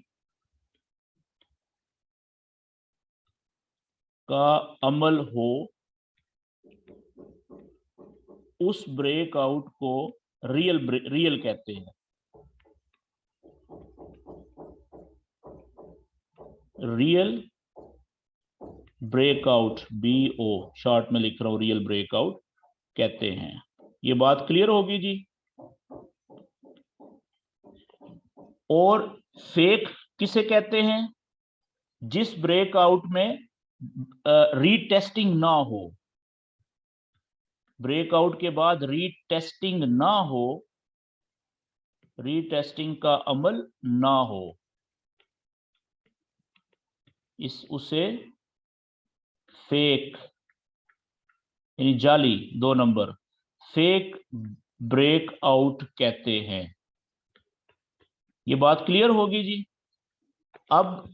का अमल हो उस ब्रेकआउट को रियल कहते हैं। रियल ब्रेकआउट, BO शॉर्ट में लिख रहा हूं, रियल ब्रेकआउट कहते हैं। ये बात क्लियर होगी जी। और फेक किसे कहते हैं? जिस ब्रेकआउट में रीटेस्टिंग ना हो, ब्रेकआउट के बाद रीटेस्टिंग ना हो, रीटेस्टिंग का अमल ना हो, उसे फेक यानी जाली 2 नंबर फेक ब्रेकआउट कहते हैं। ये बात क्लियर होगी जी। अब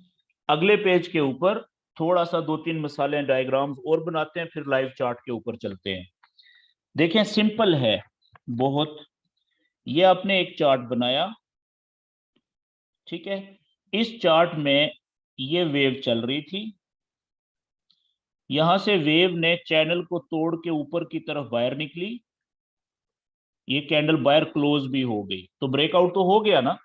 अगले पेज के ऊपर थोड़ा सा 2-3 मिसालें डायग्राम्स और बनाते हैं, फिर लाइव चार्ट के ऊपर चलते हैं। देखें सिंपल है बहुत। ये आपने एक चार्ट बनाया, ठीक है। इस चार्ट में ये वेव चल रही थी, यहां से वेव ने चैनल को तोड़ के ऊपर की तरफ बाहर निकली, ये कैंडल बाहर क्लोज भी हो गई, तो ब्रेकआउट तो हो गया ना।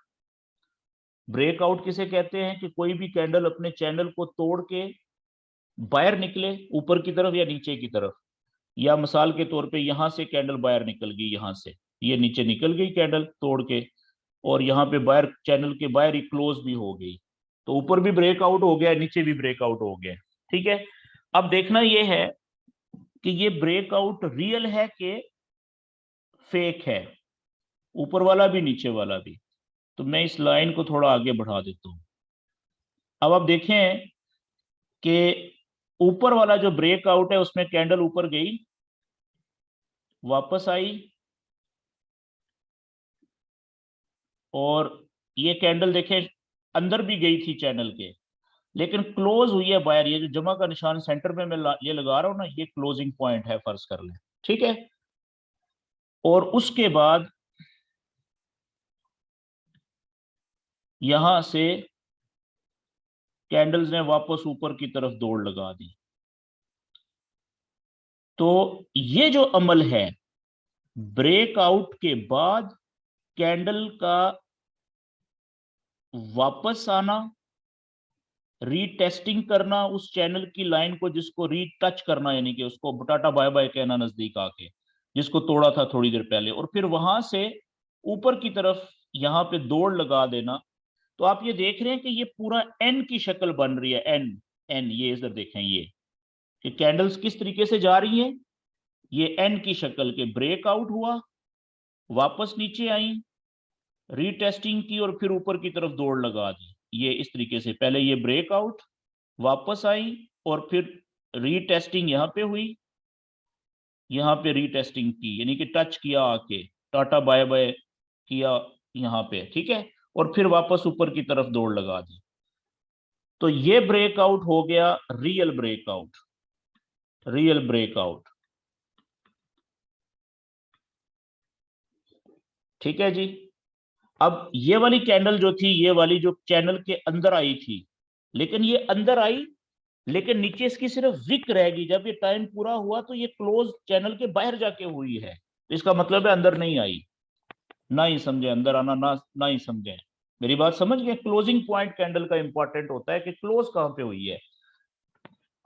ब्रेकआउट किसे कहते हैं? कि कोई भी कैंडल अपने चैनल को तोड़ के बाहर निकले ऊपर की तरफ या नीचे की तरफ। या मिसाल के तौर पे यहां से कैंडल बाहर निकल गई, यहां से ये नीचे निकल गई कैंडल तोड़ के, और यहाँ पे बाहर चैनल के बाहर ही क्लोज भी हो गई, तो ऊपर भी ब्रेकआउट हो गया, नीचे भी ब्रेकआउट हो गया, ठीक है। अब देखना ये है कि ये ब्रेकआउट रियल है कि फेक है, ऊपर वाला भी नीचे वाला भी। तो मैं इस लाइन को थोड़ा आगे बढ़ा देता हूं। अब आप देखें कि ऊपर वाला जो ब्रेकआउट है उसमें कैंडल ऊपर गई, वापस आई, और ये कैंडल देखें अंदर भी गई थी चैनल के, लेकिन क्लोज हुई है बाहर। ये जो जमा का निशान सेंटर में मैं ये लगा रहा हूं ना, ये क्लोजिंग पॉइंट है, फर्ज कर लें, ठीक है। और उसके बाद यहां से कैंडल्स ने वापस ऊपर की तरफ दौड़ लगा दी। तो ये जो अमल है, ब्रेकआउट के बाद कैंडल का वापस आना, रीटेस्टिंग करना उस चैनल की लाइन को जिसको रीटच करना, यानी कि उसको टाटा बाय बाय कहना नजदीक आके, जिसको तोड़ा था थोड़ी देर पहले, और फिर वहां से ऊपर की तरफ यहां पे दौड़ लगा देना। तो आप ये देख रहे हैं कि ये पूरा एन की शक्ल बन रही है, एन एन, ये इधर देखें, ये कि कैंडल्स किस तरीके से जा रही हैं, ये एन की शक्ल के ब्रेकआउट हुआ, वापस नीचे आई, रीटेस्टिंग की, और फिर ऊपर की तरफ दौड़ लगा दी। ये इस तरीके से पहले ये ब्रेकआउट, वापस आई, और फिर रीटेस्टिंग यहाँ पे हुई, यहाँ पे रीटेस्टिंग की, यानी कि टच किया आके, टाटा बाय बाय किया यहाँ पे, ठीक है, और फिर वापस ऊपर की तरफ दौड़ लगा दी। तो ये ब्रेकआउट हो गया रियल ब्रेकआउट, रियल ब्रेकआउट, ठीक है जी। अब ये वाली कैंडल जो थी, ये वाली जो चैनल के अंदर आई थी, लेकिन ये अंदर आई, लेकिन नीचे इसकी सिर्फ विक रहेगी। जब ये टाइम पूरा हुआ तो ये क्लोज चैनल के बाहर जाके हुई है, तो इसका मतलब है अंदर नहीं आई। ना ही समझे अंदर आना, ना ही समझे। मेरी बात समझ गए? क्लोजिंग पॉइंट कैंडल का इंपॉर्टेंट होता है कि क्लोज कहां पे हुई है।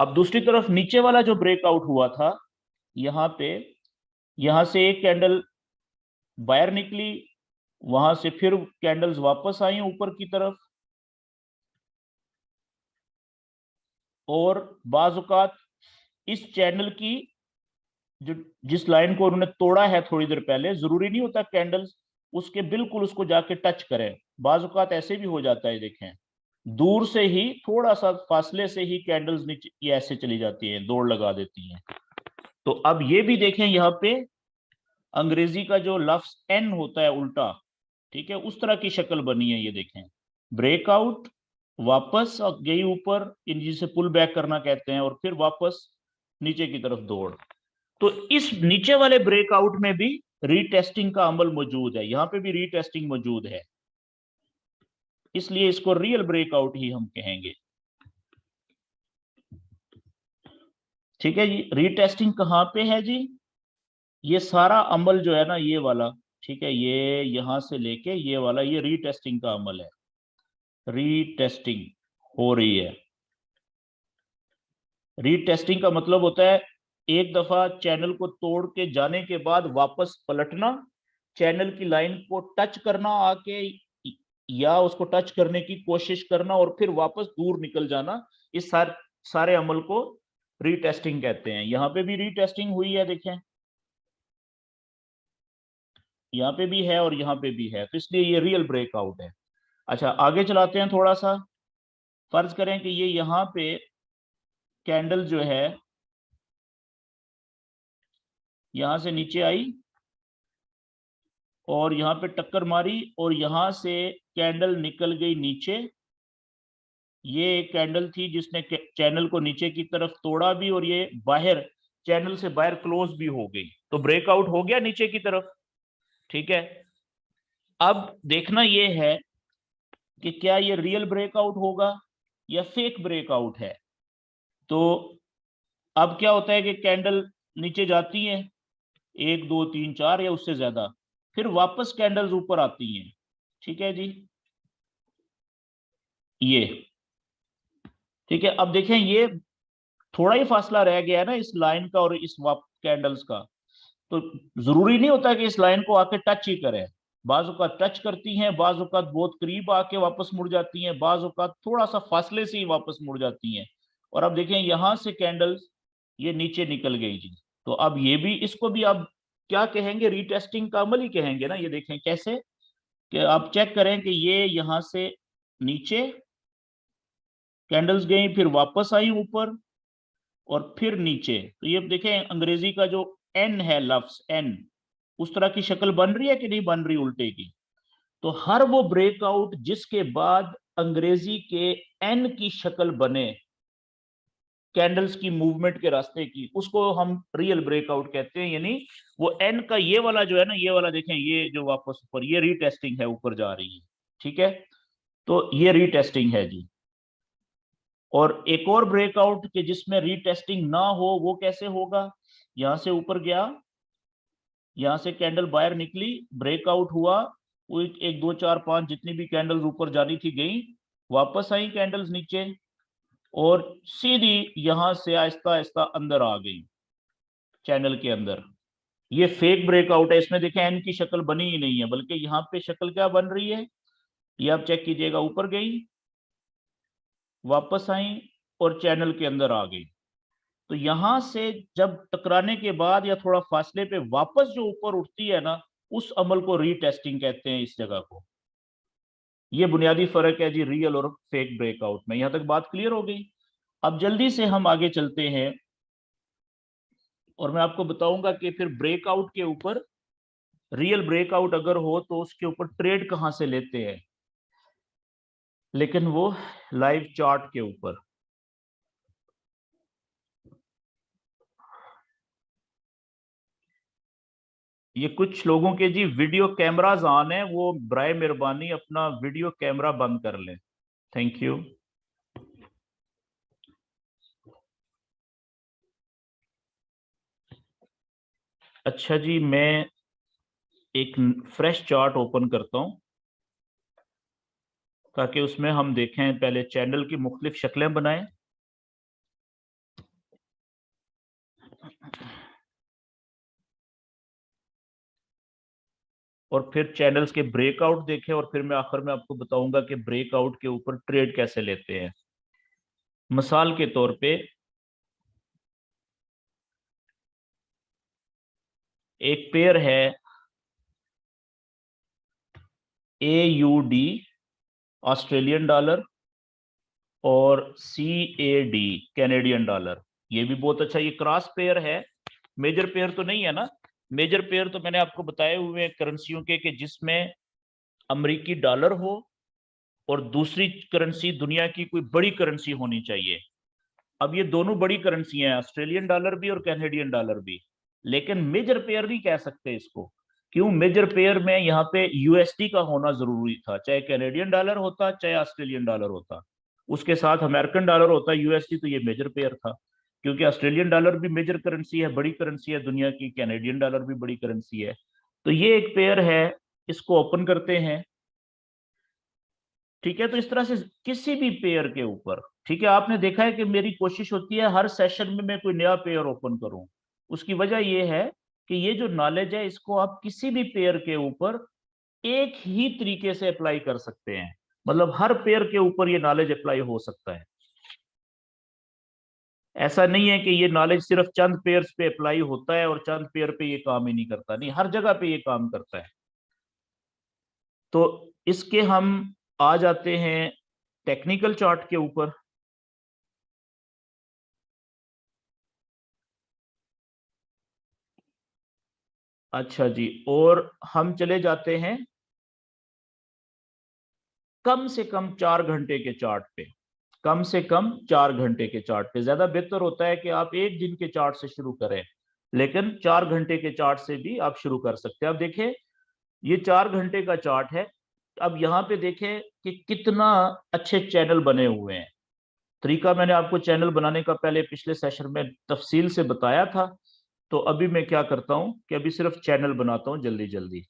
अब दूसरी तरफ नीचे वाला जो ब्रेकआउट हुआ था, यहाँ पे, यहां से एक कैंडल बाहर निकली, वहां से फिर कैंडल्स वापस आई ऊपर की तरफ, और बाजुकात इस चैनल की जो जिस लाइन को उन्होंने तोड़ा है थोड़ी देर पहले, जरूरी नहीं होता कैंडल्स उसके बिल्कुल उसको जाके टच करें, बाजुकात ऐसे भी हो जाता है। देखें दूर से ही, थोड़ा सा फासले से ही कैंडल्स नीचे ये ऐसे चली जाती है, दौड़ लगा देती हैं। तो अब ये भी देखें, यहाँ पे अंग्रेजी का जो लफ्ज एन होता है उल्टा, ठीक है, उस तरह की शक्ल बनी है। ये देखें ब्रेकआउट, वापस गई ऊपर, इन जिसे पुल बैक करना कहते हैं, और फिर वापस नीचे की तरफ दौड़। तो इस नीचे वाले ब्रेकआउट में भी रीटेस्टिंग का अमल मौजूद है, यहां पे भी रीटेस्टिंग मौजूद है, इसलिए इसको रियल ब्रेकआउट ही हम कहेंगे। ठीक है जी। रीटेस्टिंग कहाँ पे है जी? ये सारा अमल जो है ना, ये वाला, ठीक है, ये यहां से लेके ये वाला, ये रीटेस्टिंग का अमल है। रीटेस्टिंग हो रही है। रीटेस्टिंग का मतलब होता है एक दफा चैनल को तोड़ के जाने के बाद वापस पलटना, चैनल की लाइन को टच करना आके, या उसको टच करने की कोशिश करना और फिर वापस दूर निकल जाना। इस सारे अमल को रीटेस्टिंग कहते हैं। यहाँ पे भी रीटेस्टिंग हुई है, देखें, यहाँ पे भी है और यहाँ पे भी है, तो इसलिए ये रियल ब्रेकआउट है। अच्छा, आगे चलाते हैं थोड़ा सा। फर्ज करें कि ये यहाँ पे कैंडल जो है यहां से नीचे आई और यहाँ पे टक्कर मारी और यहां से कैंडल निकल गई नीचे। ये एक कैंडल थी जिसने चैनल को नीचे की तरफ तोड़ा भी और ये बाहर, चैनल से बाहर क्लोज भी हो गई, तो ब्रेकआउट हो गया नीचे की तरफ। ठीक है, अब देखना ये है कि क्या ये रियल ब्रेकआउट होगा या फेक ब्रेकआउट है। तो अब क्या होता है कि कैंडल नीचे जाती है, 1 2 3 4 या उससे ज्यादा, फिर वापस कैंडल्स ऊपर आती हैं। ठीक है जी, ये ठीक है। अब देखें, ये थोड़ा ही फासला रह गया है ना इस लाइन का और इस कैंडल्स का, तो जरूरी नहीं होता कि इस लाइन को आके टच ही करे। बाज औक़ात टच करती हैं, बाज औक़ात बहुत करीब आके वापस मुड़ जाती हैं, बाज औक़ात थोड़ा सा फासले से ही वापस मुड़ जाती हैं। और अब देखें यहां से कैंडल्स ये नीचे निकल गई जी। तो अब ये भी, इसको भी अब क्या कहेंगे, रीटेस्टिंग का अमल ही कहेंगे ना। ये देखें कैसे, कि आप चेक करें कि ये यहां से नीचे कैंडल्स गई, फिर वापस आई ऊपर और फिर नीचे। तो ये देखें अंग्रेजी का जो एन है, लफ्ज एन, उस तरह की शक्ल बन रही है कि नहीं बन रही उल्टे की। तो हर वो ब्रेकआउट जिसके बाद अंग्रेजी के एन की शक्ल बने कैंडल्स की मूवमेंट के रास्ते की, उसको हम रियल ब्रेकआउट कहते हैं। यानी वो एन का ये वाला जो है ना, ये वाला देखें, ये जो वापस ऊपर, ये रीटेस्टिंग है, ऊपर जा रही है। ठीक है, तो ये रीटेस्टिंग है जी। और एक और ब्रेकआउट के जिसमें रीटेस्टिंग ना हो, वो कैसे होगा? यहां से ऊपर गया, यहां से कैंडल बाहर निकली, ब्रेकआउट हुआ, वो 1 2 4 5 जितनी भी कैंडल्स ऊपर जानी थी गई, वापस आई कैंडल्स नीचे और सीधी यहां से आहिस्ता आहिस्ता अंदर आ गई चैनल के अंदर। ये फेक ब्रेकआउट है। इसमें देखें एन की शक्ल बनी ही नहीं है, बल्कि यहाँ पे शक्ल क्या बन रही है, ये आप चेक कीजिएगा, ऊपर गई, वापस आई और चैनल के अंदर आ गई। तो यहां से जब टकराने के बाद या थोड़ा फासले पे वापस जो ऊपर उठती है ना, उस अमल को रीटेस्टिंग कहते हैं, इस जगह को। ये बुनियादी फर्क है जी रियल और फेक ब्रेकआउट में। यहां तक बात क्लियर हो गई। अब जल्दी से हम आगे चलते हैं और मैं आपको बताऊंगा कि फिर ब्रेकआउट के ऊपर, रियल ब्रेकआउट अगर हो तो उसके ऊपर ट्रेड कहां से लेते हैं, लेकिन वो लाइव चार्ट के ऊपर। ये कुछ लोगों के जी वीडियो कैमराज ऑन है, वो बराए मेहरबानी अपना वीडियो कैमरा बंद कर लें। Thank you. अच्छा जी, मैं एक फ्रेश चार्ट ओपन करता हूं ताकि उसमें हम देखें, पहले चैनल की मुख्तलिफ शक्लें बनाएं और फिर चैनल्स के ब्रेकआउट देखें और फिर मैं आखिर में आपको बताऊंगा कि ब्रेकआउट के ऊपर ट्रेड कैसे लेते हैं। मिसाल के तौर पे एक पेयर है AUD ऑस्ट्रेलियन डॉलर और CAD कैनेडियन डॉलर। ये भी बहुत अच्छा, ये क्रॉस पेयर है, मेजर पेयर तो नहीं है ना। मेजर पेयर तो मैंने आपको बताए हुए हैं करेंसियों के, कि जिसमें अमेरिकी डॉलर हो और दूसरी करेंसी दुनिया की कोई बड़ी करेंसी होनी चाहिए। अब ये दोनों बड़ी करेंसी हैं, ऑस्ट्रेलियन डॉलर भी और कैनेडियन डॉलर भी, लेकिन मेजर पेयर नहीं कह सकते इसको। क्यों? मेजर पेयर में यहाँ पे USD का होना जरूरी था, चाहे कैनेडियन डॉलर होता चाहे ऑस्ट्रेलियन डॉलर होता, उसके साथ अमेरिकन डॉलर होता, USD, तो ये मेजर पेयर था। क्योंकि ऑस्ट्रेलियन डॉलर भी मेजर करेंसी है, बड़ी करेंसी है दुनिया की, कैनेडियन डॉलर भी बड़ी करेंसी है। तो ये एक पेयर है, इसको ओपन करते हैं। ठीक है, तो इस तरह से किसी भी पेयर के ऊपर, ठीक है, आपने देखा है कि मेरी कोशिश होती है हर सेशन में मैं कोई नया पेयर ओपन करूं। उसकी वजह यह है कि ये जो नॉलेज है इसको आप किसी भी पेयर के ऊपर एक ही तरीके से अप्लाई कर सकते हैं। मतलब हर पेयर के ऊपर ये नॉलेज अप्लाई हो सकता है। ऐसा नहीं है कि ये नॉलेज सिर्फ चंद पेयर्स पे अप्लाई होता है और चंद पेयर पे ये काम ही नहीं करता, नहीं, हर जगह पे ये काम करता है। तो इसके हम आ जाते हैं टेक्निकल चार्ट के ऊपर। अच्छा जी, और हम चले जाते हैं कम से कम 4 घंटे के चार्ट पे। कम से कम 4 घंटे के चार्ट पे ज्यादा बेहतर होता है कि आप एक दिन के चार्ट से शुरू करें, लेकिन 4 घंटे के चार्ट से भी आप शुरू कर सकते हैं। अब देखें, ये 4 घंटे का चार्ट है। अब यहाँ पे देखें कि कितना अच्छे चैनल बने हुए हैं। तरीका मैंने आपको चैनल बनाने का पहले पिछले सेशन में तफसील से बताया था। तो अभी मैं क्या करता हूं कि अभी सिर्फ चैनल बनाता हूं जल्दी जल्दी।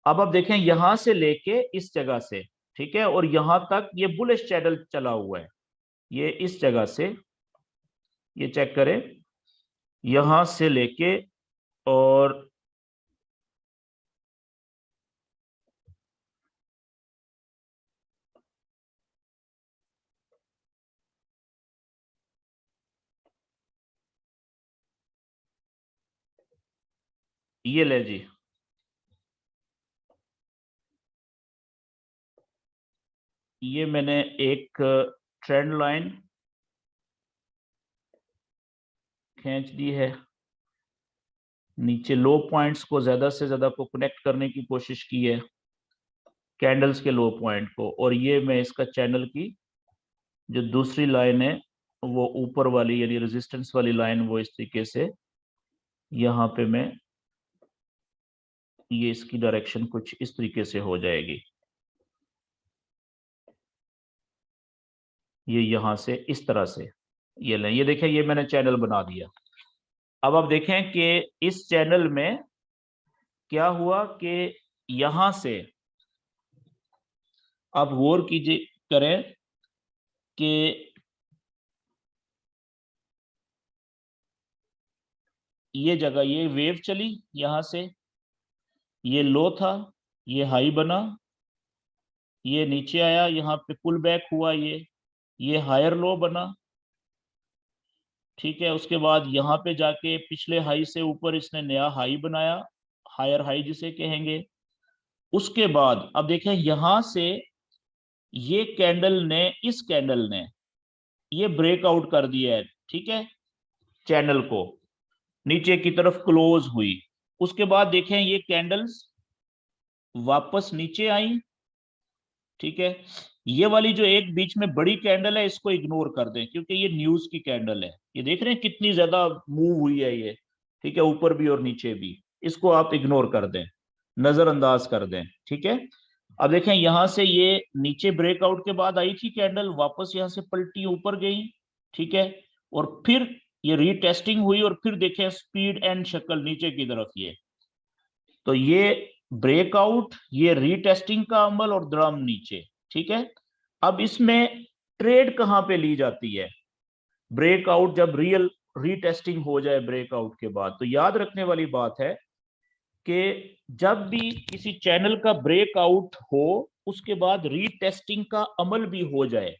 अब आप देखें यहां से लेके इस जगह से, ठीक है, और यहां तक ये बुलिश चैनल चला हुआ है। ये इस जगह से, ये चेक करें, यहां से लेके और ये ले जी, ये मैंने एक ट्रेंड लाइन खींच दी है। नीचे लो पॉइंट्स को ज्यादा से ज्यादा को कनेक्ट करने की कोशिश की है, कैंडल्स के लो पॉइंट को। और ये मैं इसका चैनल की जो दूसरी लाइन है वो ऊपर वाली यानी रेजिस्टेंस वाली लाइन, वो इस तरीके से यहाँ पे मैं, ये इसकी डायरेक्शन कुछ इस तरीके से हो जाएगी। ये यहां से इस तरह से, ये लें, ये देखें, ये मैंने चैनल बना दिया। अब आप देखें कि इस चैनल में क्या हुआ कि यहां से आप गौर कीजिए, करें कि ये जगह, ये वेव चली यहां से, ये लो था, ये हाई बना, ये नीचे आया, यहाँ पे पुल बैक हुआ, ये हायर लो बना। ठीक है, उसके बाद यहाँ पे जाके पिछले हाई से ऊपर इसने नया हाई बनाया, हायर हाई जिसे कहेंगे। उसके बाद अब देखें यहां से ये कैंडल ने, इस कैंडल ने ये ब्रेकआउट कर दिया है, ठीक है, चैनल को, नीचे की तरफ क्लोज हुई। उसके बाद देखें ये कैंडल्स वापस नीचे आई। ठीक है, ये वाली जो एक बीच में बड़ी कैंडल है इसको इग्नोर कर दें क्योंकि ये न्यूज की कैंडल है। ये देख रहे हैं कितनी ज्यादा मूव हुई है ये, ठीक है, ऊपर भी और नीचे भी। इसको आप इग्नोर कर दें, नजरअंदाज कर दें। ठीक है, अब देखें यहां से ये नीचे ब्रेकआउट के बाद आई थी कैंडल, वापस यहां से पलटी ऊपर गई। ठीक है, और फिर ये रीटेस्टिंग हुई और फिर देखें स्पीड एंड शक्ल नीचे की तरफ ये। तो ये ब्रेकआउट, ये रीटेस्टिंग का अमल और ड्रम नीचे। ठीक है, अब इसमें ट्रेड कहां पे ली जाती है? ब्रेकआउट जब रियल रीटेस्टिंग हो जाए ब्रेकआउट के बाद, तो याद रखने वाली बात है कि जब भी किसी चैनल का ब्रेकआउट हो उसके बाद रीटेस्टिंग का अमल भी हो जाए,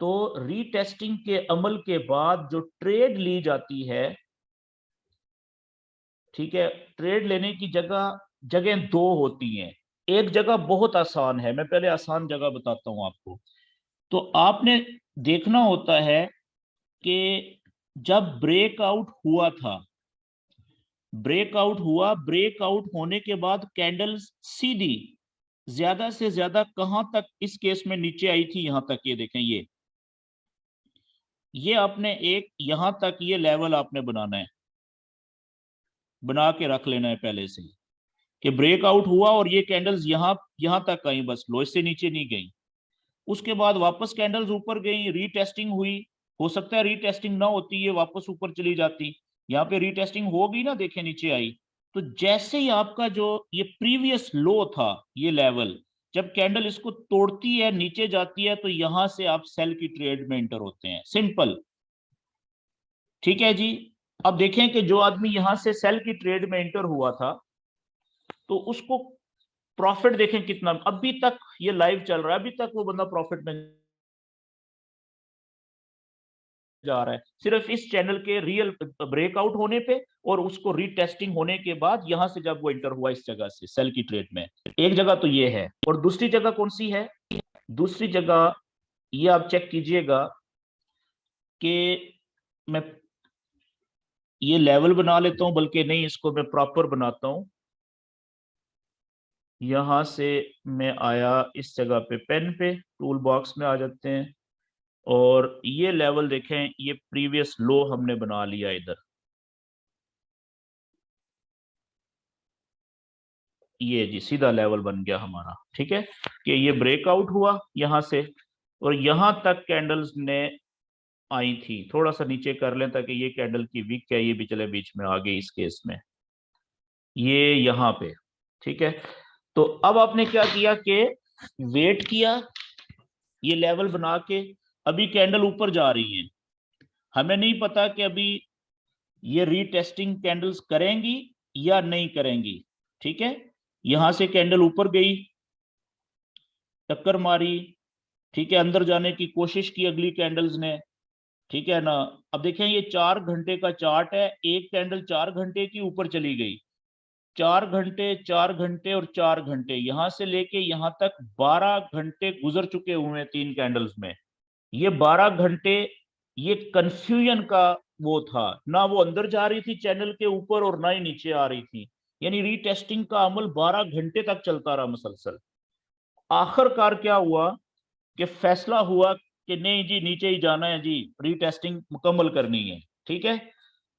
तो रीटेस्टिंग के अमल के बाद जो ट्रेड ली जाती है, ठीक है, ट्रेड लेने की जगह, जगह दो होती हैं। एक जगह बहुत आसान है, मैं पहले आसान जगह बताता हूं आपको। तो आपने देखना होता है कि जब ब्रेकआउट हुआ था, ब्रेकआउट हुआ, ब्रेकआउट होने के बाद कैंडल सीधी ज्यादा से ज्यादा कहां तक इस केस में नीचे आई थी? यहां तक, ये देखें, ये आपने एक यहां तक ये लेवल आपने बनाना है, बना के रख लेना है पहले से ही कि ब्रेकआउट हुआ और ये कैंडल्स यहां तक आई, बस लो, इससे नीचे नहीं गई। उसके बाद वापस कैंडल्स ऊपर गई, रीटेस्टिंग हुई, हो सकता है रीटेस्टिंग ना होती, ये वापस ऊपर चली जाती। यहाँ पे रीटेस्टिंग हो गई ना, देखे नीचे आई। तो जैसे ही आपका जो ये प्रीवियस लो था, ये लेवल, जब कैंडल इसको तोड़ती है, नीचे जाती है, तो यहां से आप सेल की ट्रेड में एंटर होते हैं। सिंपल, ठीक है जी। अब देखें कि जो आदमी यहां से सेल की ट्रेड में एंटर हुआ था, तो उसको प्रॉफिट देखें कितना, अभी तक ये लाइव चल रहा है, अभी तक वो बंदा प्रॉफिट में जा रहा है, सिर्फ इस चैनल के रियल ब्रेकआउट होने पे और उसको रीटेस्टिंग होने के बाद, यहां से जब वो एंटर हुआ इस जगह से सेल की ट्रेड में। एक जगह तो ये है, और दूसरी जगह कौन सी है? दूसरी जगह ये आप चेक कीजिएगा कि मैं ये लेवल बना लेता हूं, बल्कि नहीं, इसको मैं प्रॉपर बनाता हूं। यहां से मैं आया इस जगह पे, पेन पे, टूल बॉक्स में आ जाते हैं, और ये लेवल देखें, ये प्रीवियस लो हमने बना लिया इधर। ये जी सीधा लेवल बन गया हमारा, ठीक है, कि ये ब्रेकआउट हुआ यहां से, और यहां तक कैंडल्स ने आई थी। थोड़ा सा नीचे कर लें ताकि ये कैंडल की वीक है, ये भी चले बीच में आ गई इस केस में, ये यहाँ पे, ठीक है। तो अब आपने क्या किया कि वेट किया, ये लेवल बना के, अभी कैंडल ऊपर जा रही है, हमें नहीं पता कि अभी ये रीटेस्टिंग कैंडल्स करेंगी या नहीं करेंगी, ठीक है। यहां से कैंडल ऊपर गई, टक्कर मारी, ठीक है, अंदर जाने की कोशिश की अगली कैंडल्स ने, ठीक है ना। अब देखें ये 4 घंटे का चार्ट है, एक कैंडल 4 घंटे की ऊपर चली गई, 4 घंटे, 4 घंटे और 4 घंटे, यहां से लेके यहां तक 12 घंटे गुजर चुके हुए हैं तीन कैंडल्स में। ये 12 घंटे, ये कंफ्यूजन का वो था ना, वो अंदर जा रही थी चैनल के ऊपर और ना ही नीचे आ रही थी, यानी रीटेस्टिंग का अमल 12 घंटे तक चलता रहा मुसलसल। आखिरकार क्या हुआ कि फैसला हुआ कि नहीं जी, नीचे ही जाना है जी, रीटेस्टिंग मुकम्मल करनी है, ठीक है।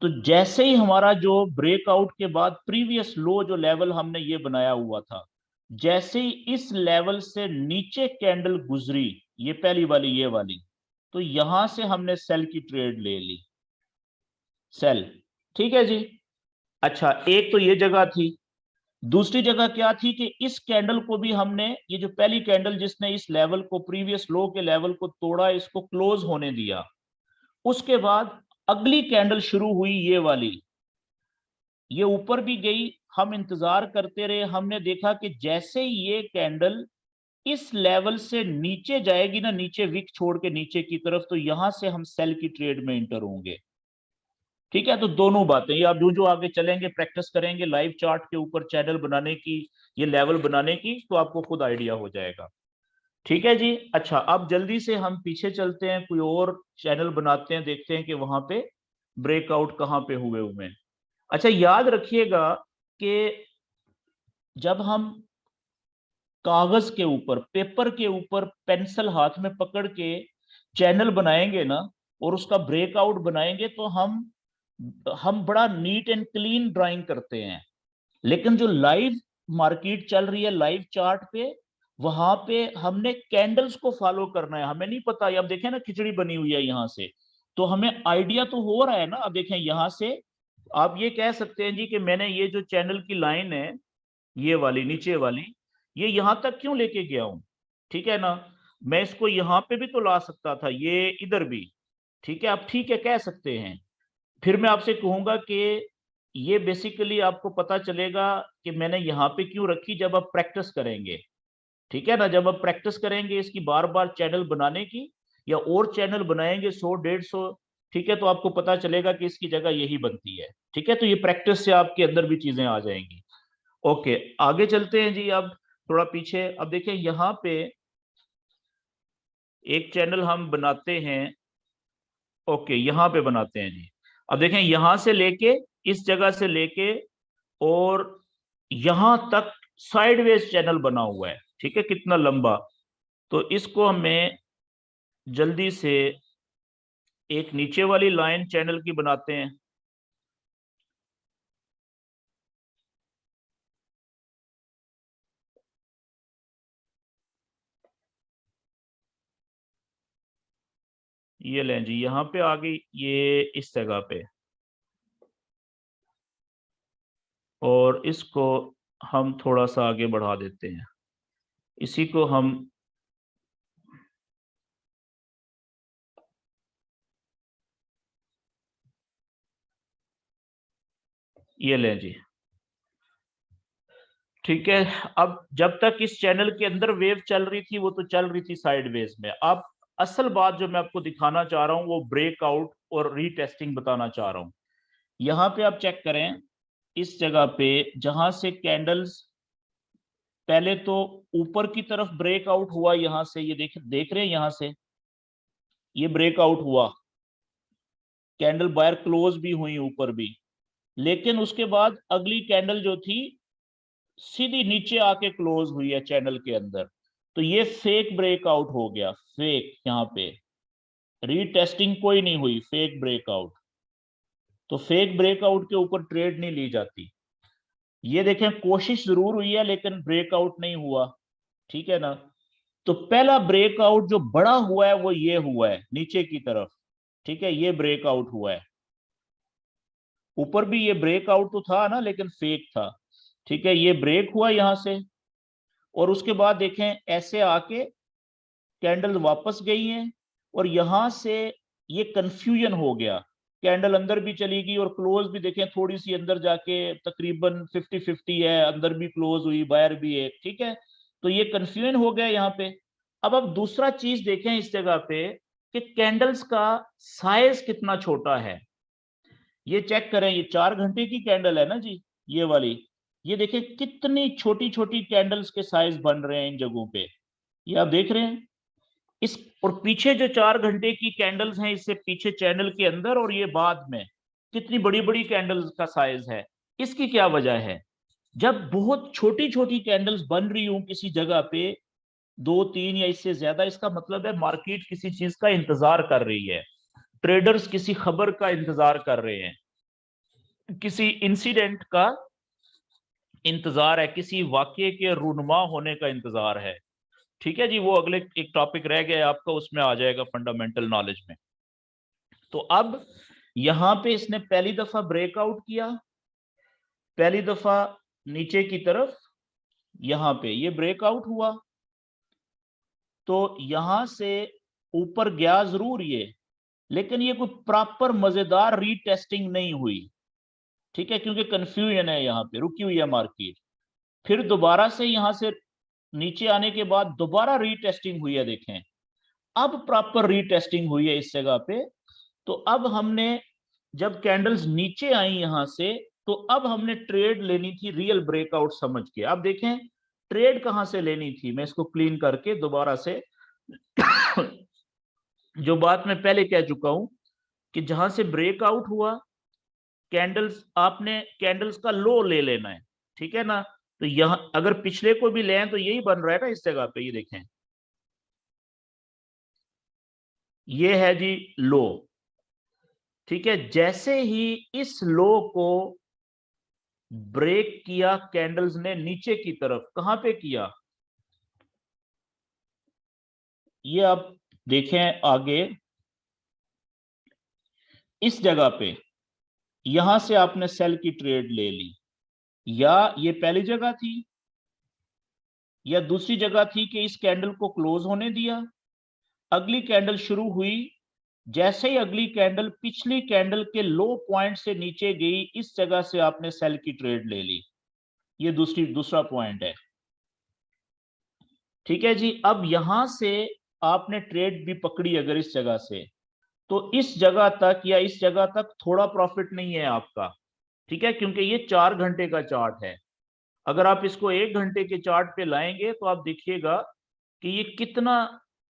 तो जैसे ही हमारा जो ब्रेकआउट के बाद प्रीवियस लो जो लेवल हमने ये बनाया हुआ था, जैसे ही इस लेवल से नीचे कैंडल गुजरी, ये पहली वाली, ये वाली, तो यहां से हमने सेल की ट्रेड ले ली, सेल, ठीक है जी। अच्छा, एक तो ये जगह थी। दूसरी जगह क्या थी कि इस कैंडल को भी हमने, ये जो पहली कैंडल जिसने इस लेवल को, प्रीवियस लो के लेवल को तोड़ा, इसको क्लोज होने दिया, उसके बाद अगली कैंडल शुरू हुई ये वाली, ये ऊपर भी गई, हम इंतजार करते रहे, हमने देखा कि जैसे ही ये कैंडल इस लेवल से नीचे जाएगी ना, नीचे विक छोड़ के नीचे की तरफ, तो यहां से हम सेल की ट्रेड में इंटर होंगे, ठीक है। तो दोनों बातें, ये आप जो जो आगे चलेंगे, प्रैक्टिस करेंगे लाइव चार्ट के ऊपर चैनल बनाने की, ये लेवल बनाने की, तो आपको खुद आइडिया हो जाएगा, ठीक है जी। अच्छा, अब जल्दी से हम पीछे चलते हैं, कोई और चैनल बनाते हैं, देखते हैं कि वहां पे ब्रेकआउट कहाँ पे हुए हुए हैं। अच्छा, याद रखिएगा कि जब हम कागज के ऊपर, पेपर के ऊपर पेंसिल हाथ में पकड़ के चैनल बनाएंगे ना, और उसका ब्रेकआउट बनाएंगे, तो हम बड़ा नीट एंड क्लीन ड्राइंग करते हैं। लेकिन जो लाइव मार्केट चल रही है, लाइव चार्ट पे, वहां पे हमने कैंडल्स को फॉलो करना है, हमें नहीं पता। अब देखें ना, खिचड़ी बनी हुई है यहां से, तो हमें आइडिया तो हो रहा है ना। अब देखें यहां से आप ये कह सकते हैं जी कि मैंने ये जो चैनल की लाइन है, ये वाली नीचे वाली, ये यहां तक क्यों लेके गया हूं, ठीक है ना। मैं इसको यहां पे भी तो ला सकता था, ये इधर भी, ठीक है। आप ठीक है कह सकते हैं। फिर मैं आपसे कहूंगा कि ये बेसिकली आपको पता चलेगा कि मैंने यहाँ पे क्यों रखी, जब आप प्रैक्टिस करेंगे, ठीक है ना। जब आप प्रैक्टिस करेंगे इसकी बार बार चैनल बनाने की, या और चैनल बनाएंगे 100 150, ठीक है, तो आपको पता चलेगा कि इसकी जगह यही बनती है, ठीक है। तो ये प्रैक्टिस से आपके अंदर भी चीजें आ जाएंगी। ओके, आगे चलते हैं जी। अब थोड़ा पीछे, अब देखें यहाँ पे एक चैनल हम बनाते हैं। ओके, यहाँ पे बनाते हैं जी। अब देखें यहां से लेके, इस जगह से लेके और यहां तक साइडवेज चैनल बना हुआ है, ठीक है, कितना लंबा। तो इसको हमें जल्दी से एक नीचे वाली लाइन चैनल की बनाते हैं। ये लें जी, यहाँ पे आ गई ये इस जगह पे, और इसको हम थोड़ा सा आगे बढ़ा देते हैं। इसी को हम ये लें जी, ठीक है। अब जब तक इस चैनल के अंदर वेव चल रही थी वो तो चल रही थी साइडवेज में। अब असल बात जो मैं आपको दिखाना चाह रहा हूं वो ब्रेकआउट और रीटेस्टिंग बताना चाह रहा हूं। यहाँ पे आप चेक करें, इस जगह पे जहां से कैंडल्स पहले तो ऊपर की तरफ ब्रेकआउट हुआ, यहां से ये देख रहे हैं, यहां से ये ब्रेकआउट हुआ, कैंडल बायर क्लोज भी हुई ऊपर भी, लेकिन उसके बाद अगली कैंडल जो थी सीधी नीचे आके क्लोज हुई है चैनल के अंदर। तो ये फेक ब्रेकआउट हो गया, फेक। यहाँ पे रीटेस्टिंग कोई नहीं हुई, फेक ब्रेकआउट। तो फेक ब्रेकआउट के ऊपर ट्रेड नहीं ली जाती। ये देखें, कोशिश जरूर हुई है लेकिन ब्रेकआउट नहीं हुआ, ठीक है ना। तो पहला ब्रेकआउट जो बड़ा हुआ है वो ये हुआ है नीचे की तरफ, ठीक है, ये ब्रेकआउट हुआ है। ऊपर भी ये ब्रेकआउट तो था ना, लेकिन फेक था, ठीक है। ये ब्रेक हुआ यहां से, और उसके बाद देखें ऐसे आके कैंडल वापस गई हैं, और यहां से ये कंफ्यूजन हो गया, कैंडल अंदर भी चली गई और क्लोज भी देखें थोड़ी सी अंदर जाके तकरीबन 50-50 है, अंदर भी क्लोज हुई, बाहर भी है, ठीक है। तो ये कंफ्यूजन हो गया यहाँ पे। अब दूसरा चीज देखें इस जगह पे कि कैंडल्स का साइज कितना छोटा है। ये चेक करें, ये 4 घंटे की कैंडल है ना जी, ये वाली। ये देखें कितनी छोटी छोटी कैंडल्स के साइज बन रहे हैं इन जगहों पे, ये आप देख रहे हैं। इस और पीछे जो 4 घंटे की कैंडल्स हैं, इससे पीछे चैनल के अंदर, और ये बाद में कितनी बड़ी बड़ी कैंडल्स का साइज है। इसकी क्या वजह है? जब बहुत छोटी छोटी कैंडल्स बन रही हूं किसी जगह पे, 2-3 या इससे ज्यादा, इसका मतलब है मार्केट किसी चीज का इंतजार कर रही है, ट्रेडर्स किसी खबर का इंतजार कर रहे हैं, किसी इंसिडेंट का इंतजार है, किसी वाक्य के रूनुमा होने का इंतजार है, ठीक है जी। वो अगले एक टॉपिक रह गया आपका, उसमें आ जाएगा फंडामेंटल नॉलेज में। तो अब यहां पे इसने पहली दफा ब्रेकआउट किया, पहली दफा नीचे की तरफ, यहां पे ये ब्रेकआउट हुआ, तो यहां से ऊपर गया जरूर ये, लेकिन ये कोई प्रॉपर मजेदार रीटेस्टिंग नहीं हुई, ठीक है, क्योंकि कंफ्यूजन है, यहाँ पे रुकी हुई है मार्केट। फिर दोबारा से यहां से नीचे आने के बाद दोबारा रीटेस्टिंग हुई है, देखें अब प्रॉपर रीटेस्टिंग हुई है इस जगह पे। तो अब हमने, जब कैंडल्स नीचे आई यहां से, तो अब हमने ट्रेड लेनी थी रियल ब्रेकआउट समझ के। अब देखें ट्रेड कहां से लेनी थी, मैं इसको क्लीन करके दोबारा से जो बात मैं पहले कह चुका हूं कि जहां से ब्रेकआउट हुआ, कैंडल्स आपने कैंडल्स का लो ले लेना है, ठीक है ना। तो यहां अगर पिछले को भी लें तो यही बन रहा है ना इस जगह पे, ये देखें ये है जी लो, ठीक है। जैसे ही इस लो को ब्रेक किया कैंडल्स ने नीचे की तरफ, कहां पे किया, ये आप देखें आगे इस जगह पे, यहां से आपने सेल की ट्रेड ले ली, या ये पहली जगह थी, या दूसरी जगह थी कि इस कैंडल को क्लोज होने दिया, अगली कैंडल शुरू हुई, जैसे ही अगली कैंडल पिछली कैंडल के लो पॉइंट से नीचे गई, इस जगह से आपने सेल की ट्रेड ले ली। ये दूसरा पॉइंट है, ठीक है जी। अब यहां से आपने ट्रेड भी पकड़ी अगर इस जगह से, तो इस जगह तक या इस जगह तक थोड़ा प्रॉफिट नहीं है आपका, ठीक है, क्योंकि ये 4 घंटे का चार्ट है। अगर आप इसको 1 घंटे के चार्ट पे लाएंगे तो आप देखिएगा कि ये कितना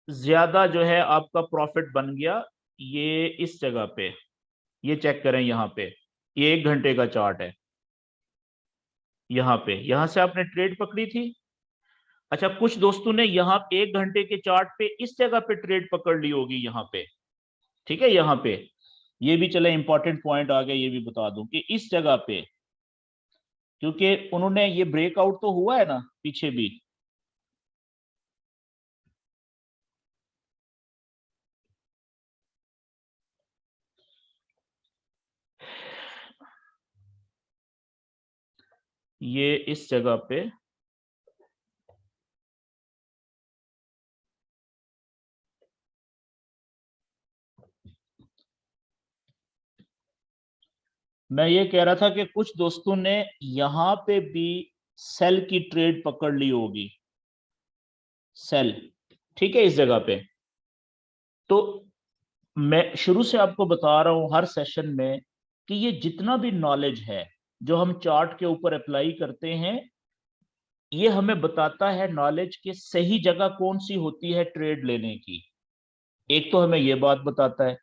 ज्यादा जो है आपका प्रॉफिट बन गया। ये इस जगह पे, ये चेक करें यहाँ पे, ये 1 घंटे का चार्ट है, यहाँ पे, यहां से आपने ट्रेड पकड़ी थी। अच्छा, कुछ दोस्तों ने यहाँ 1 घंटे के चार्ट पे इस जगह पे ट्रेड पकड़ ली होगी यहाँ पे, ठीक है, यहाँ पे। ये भी चले इंपॉर्टेंट पॉइंट आ गया, ये भी बता दूं कि इस जगह पे, क्योंकि उन्होंने ये ब्रेकआउट तो हुआ है ना पीछे भी, ये इस जगह पे मैं ये कह रहा था कि कुछ दोस्तों ने यहां पे भी सेल की ट्रेड पकड़ ली होगी, सेल, ठीक है, इस जगह पे। तो मैं शुरू से आपको बता रहा हूं हर सेशन में कि ये जितना भी नॉलेज है जो हम चार्ट के ऊपर अप्लाई करते हैं, ये हमें बताता है नॉलेज के सही जगह कौन सी होती है ट्रेड लेने की। एक तो हमें ये बात बताता है,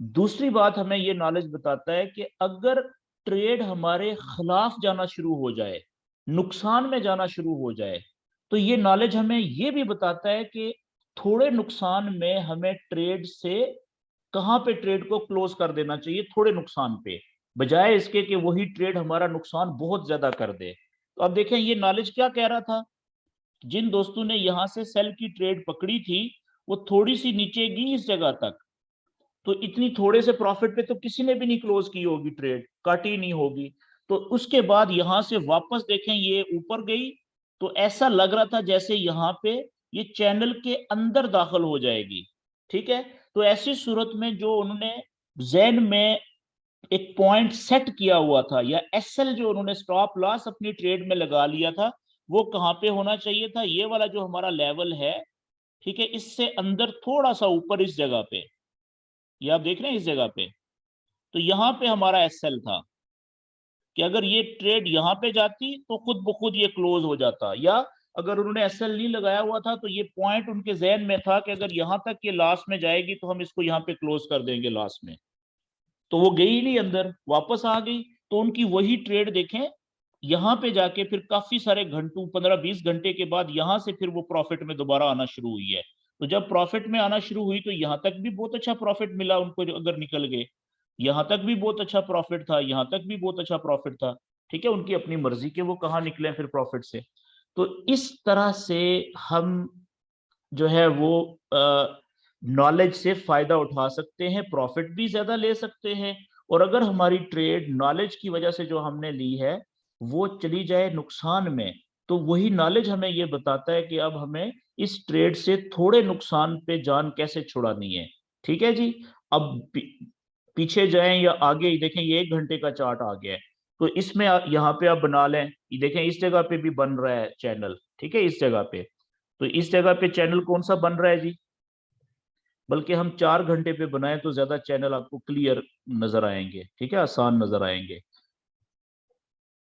दूसरी बात हमें ये नॉलेज बताता है कि अगर ट्रेड हमारे खिलाफ जाना शुरू हो जाए, नुकसान में जाना शुरू हो जाए, तो ये नॉलेज हमें ये भी बताता है कि थोड़े नुकसान में हमें ट्रेड से कहां पे ट्रेड को क्लोज कर देना चाहिए, थोड़े नुकसान पे, बजाय इसके कि वही ट्रेड हमारा नुकसान बहुत ज्यादा कर दे। तो अब देखें ये नॉलेज क्या कह रहा था, जिन दोस्तों ने यहां से सेल की ट्रेड पकड़ी थी वो थोड़ी सी नीचे गई इस जगह तक, तो इतनी थोड़े से प्रॉफिट पे तो किसी ने भी नहीं क्लोज की होगी, ट्रेड काटी नहीं होगी। तो उसके बाद यहां से वापस देखें ये ऊपर गई, तो ऐसा लग रहा था जैसे यहां पे ये चैनल के अंदर दाखिल हो जाएगी, ठीक है। तो ऐसी सूरत में जो उन्होंने जैन में एक पॉइंट सेट किया हुआ था, या एसएल जो उन्होंने स्टॉप लॉस अपनी ट्रेड में लगा लिया था, वो कहां पे होना चाहिए था, ये वाला जो हमारा लेवल है, ठीक है, इससे अंदर थोड़ा सा ऊपर इस जगह पे, ये आप देख रहे हैं इस जगह पे। तो यहां पे हमारा एसएल था कि अगर ये ट्रेड यहां पे जाती तो खुद ब खुद ये क्लोज हो जाता, या अगर उन्होंने एसएल नहीं लगाया हुआ था तो ये पॉइंट उनके जहन में था कि अगर यहां तक ये लास्ट में जाएगी तो हम इसको यहाँ पे क्लोज कर देंगे लास्ट में। तो वो गई नहीं अंदर, वापस आ गई। तो उनकी वही ट्रेड देखें, यहां पे जाके फिर काफी सारे घंटों, 15-20 घंटे के बाद यहां से फिर वो प्रॉफिट में दोबारा आना शुरू हुई है। तो जब प्रॉफिट में आना शुरू हुई तो यहां तक भी बहुत अच्छा प्रॉफिट मिला उनको, जो अगर निकल गए, यहां तक भी बहुत अच्छा प्रॉफिट था, यहां तक भी बहुत अच्छा प्रॉफिट था, ठीक है, उनकी अपनी मर्जी के वो कहाँ निकले फिर प्रॉफिट से। तो इस तरह से हम जो है वो नॉलेज से फायदा उठा सकते हैं, प्रॉफिट भी ज्यादा ले सकते हैं। और अगर हमारी ट्रेड नॉलेज की वजह से जो हमने ली है वो चली जाए नुकसान में, तो वही नॉलेज हमें ये बताता है कि अब हमें इस ट्रेड से थोड़े नुकसान पे जान कैसे छुड़ानी है, ठीक है जी। अब पीछे जाएं या आगे देखें, ये 1 घंटे का चार्ट आ गया है। तो इसमें यहाँ पे आप बना लें, ये देखें इस जगह पे भी बन रहा है चैनल, ठीक है, इस जगह पे। तो इस जगह पे चैनल कौन सा बन रहा है जी, बल्कि हम 4 घंटे पे बनाएं तो ज्यादा चैनल आपको क्लियर नजर आएंगे, ठीक है, आसान नजर आएंगे।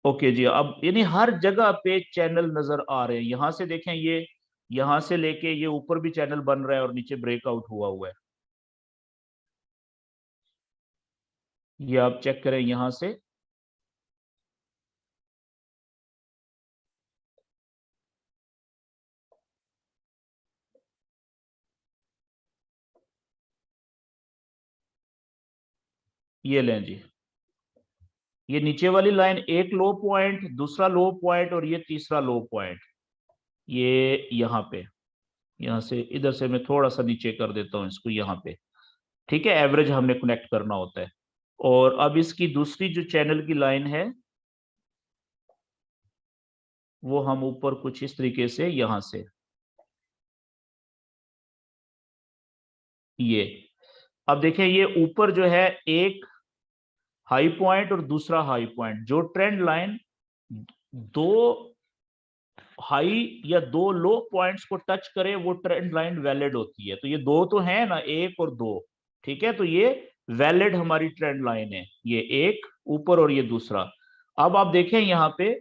ओके जी, अब यानी हर जगह पे चैनल नजर आ रहे हैं, यहां से देखें ये, यहां से लेके ये ऊपर भी चैनल बन रहा है और नीचे ब्रेकआउट हुआ हुआ है, ये आप चेक करें यहां से। ये लें जी, ये नीचे वाली लाइन एक लो पॉइंट, दूसरा लो पॉइंट और ये तीसरा लो पॉइंट, ये यहाँ पे, यहाँ से इधर से मैं थोड़ा सा नीचे कर देता हूँ इसको यहाँ पे, ठीक है, एवरेज हमने कनेक्ट करना होता है। और अब इसकी दूसरी जो चैनल की लाइन है वो हम ऊपर कुछ इस तरीके से यहां से, ये अब देखें ये ऊपर जो है एक हाई पॉइंट और दूसरा हाई पॉइंट, जो ट्रेंड लाइन दो हाई या दो लो पॉइंट्स को टच करे वो ट्रेंड लाइन वैलिड होती है। तो ये दो तो है ना, एक और दो, ठीक है, तो ये वैलिड हमारी ट्रेंड लाइन है, ये एक ऊपर और ये दूसरा। अब आप देखें यहाँ पे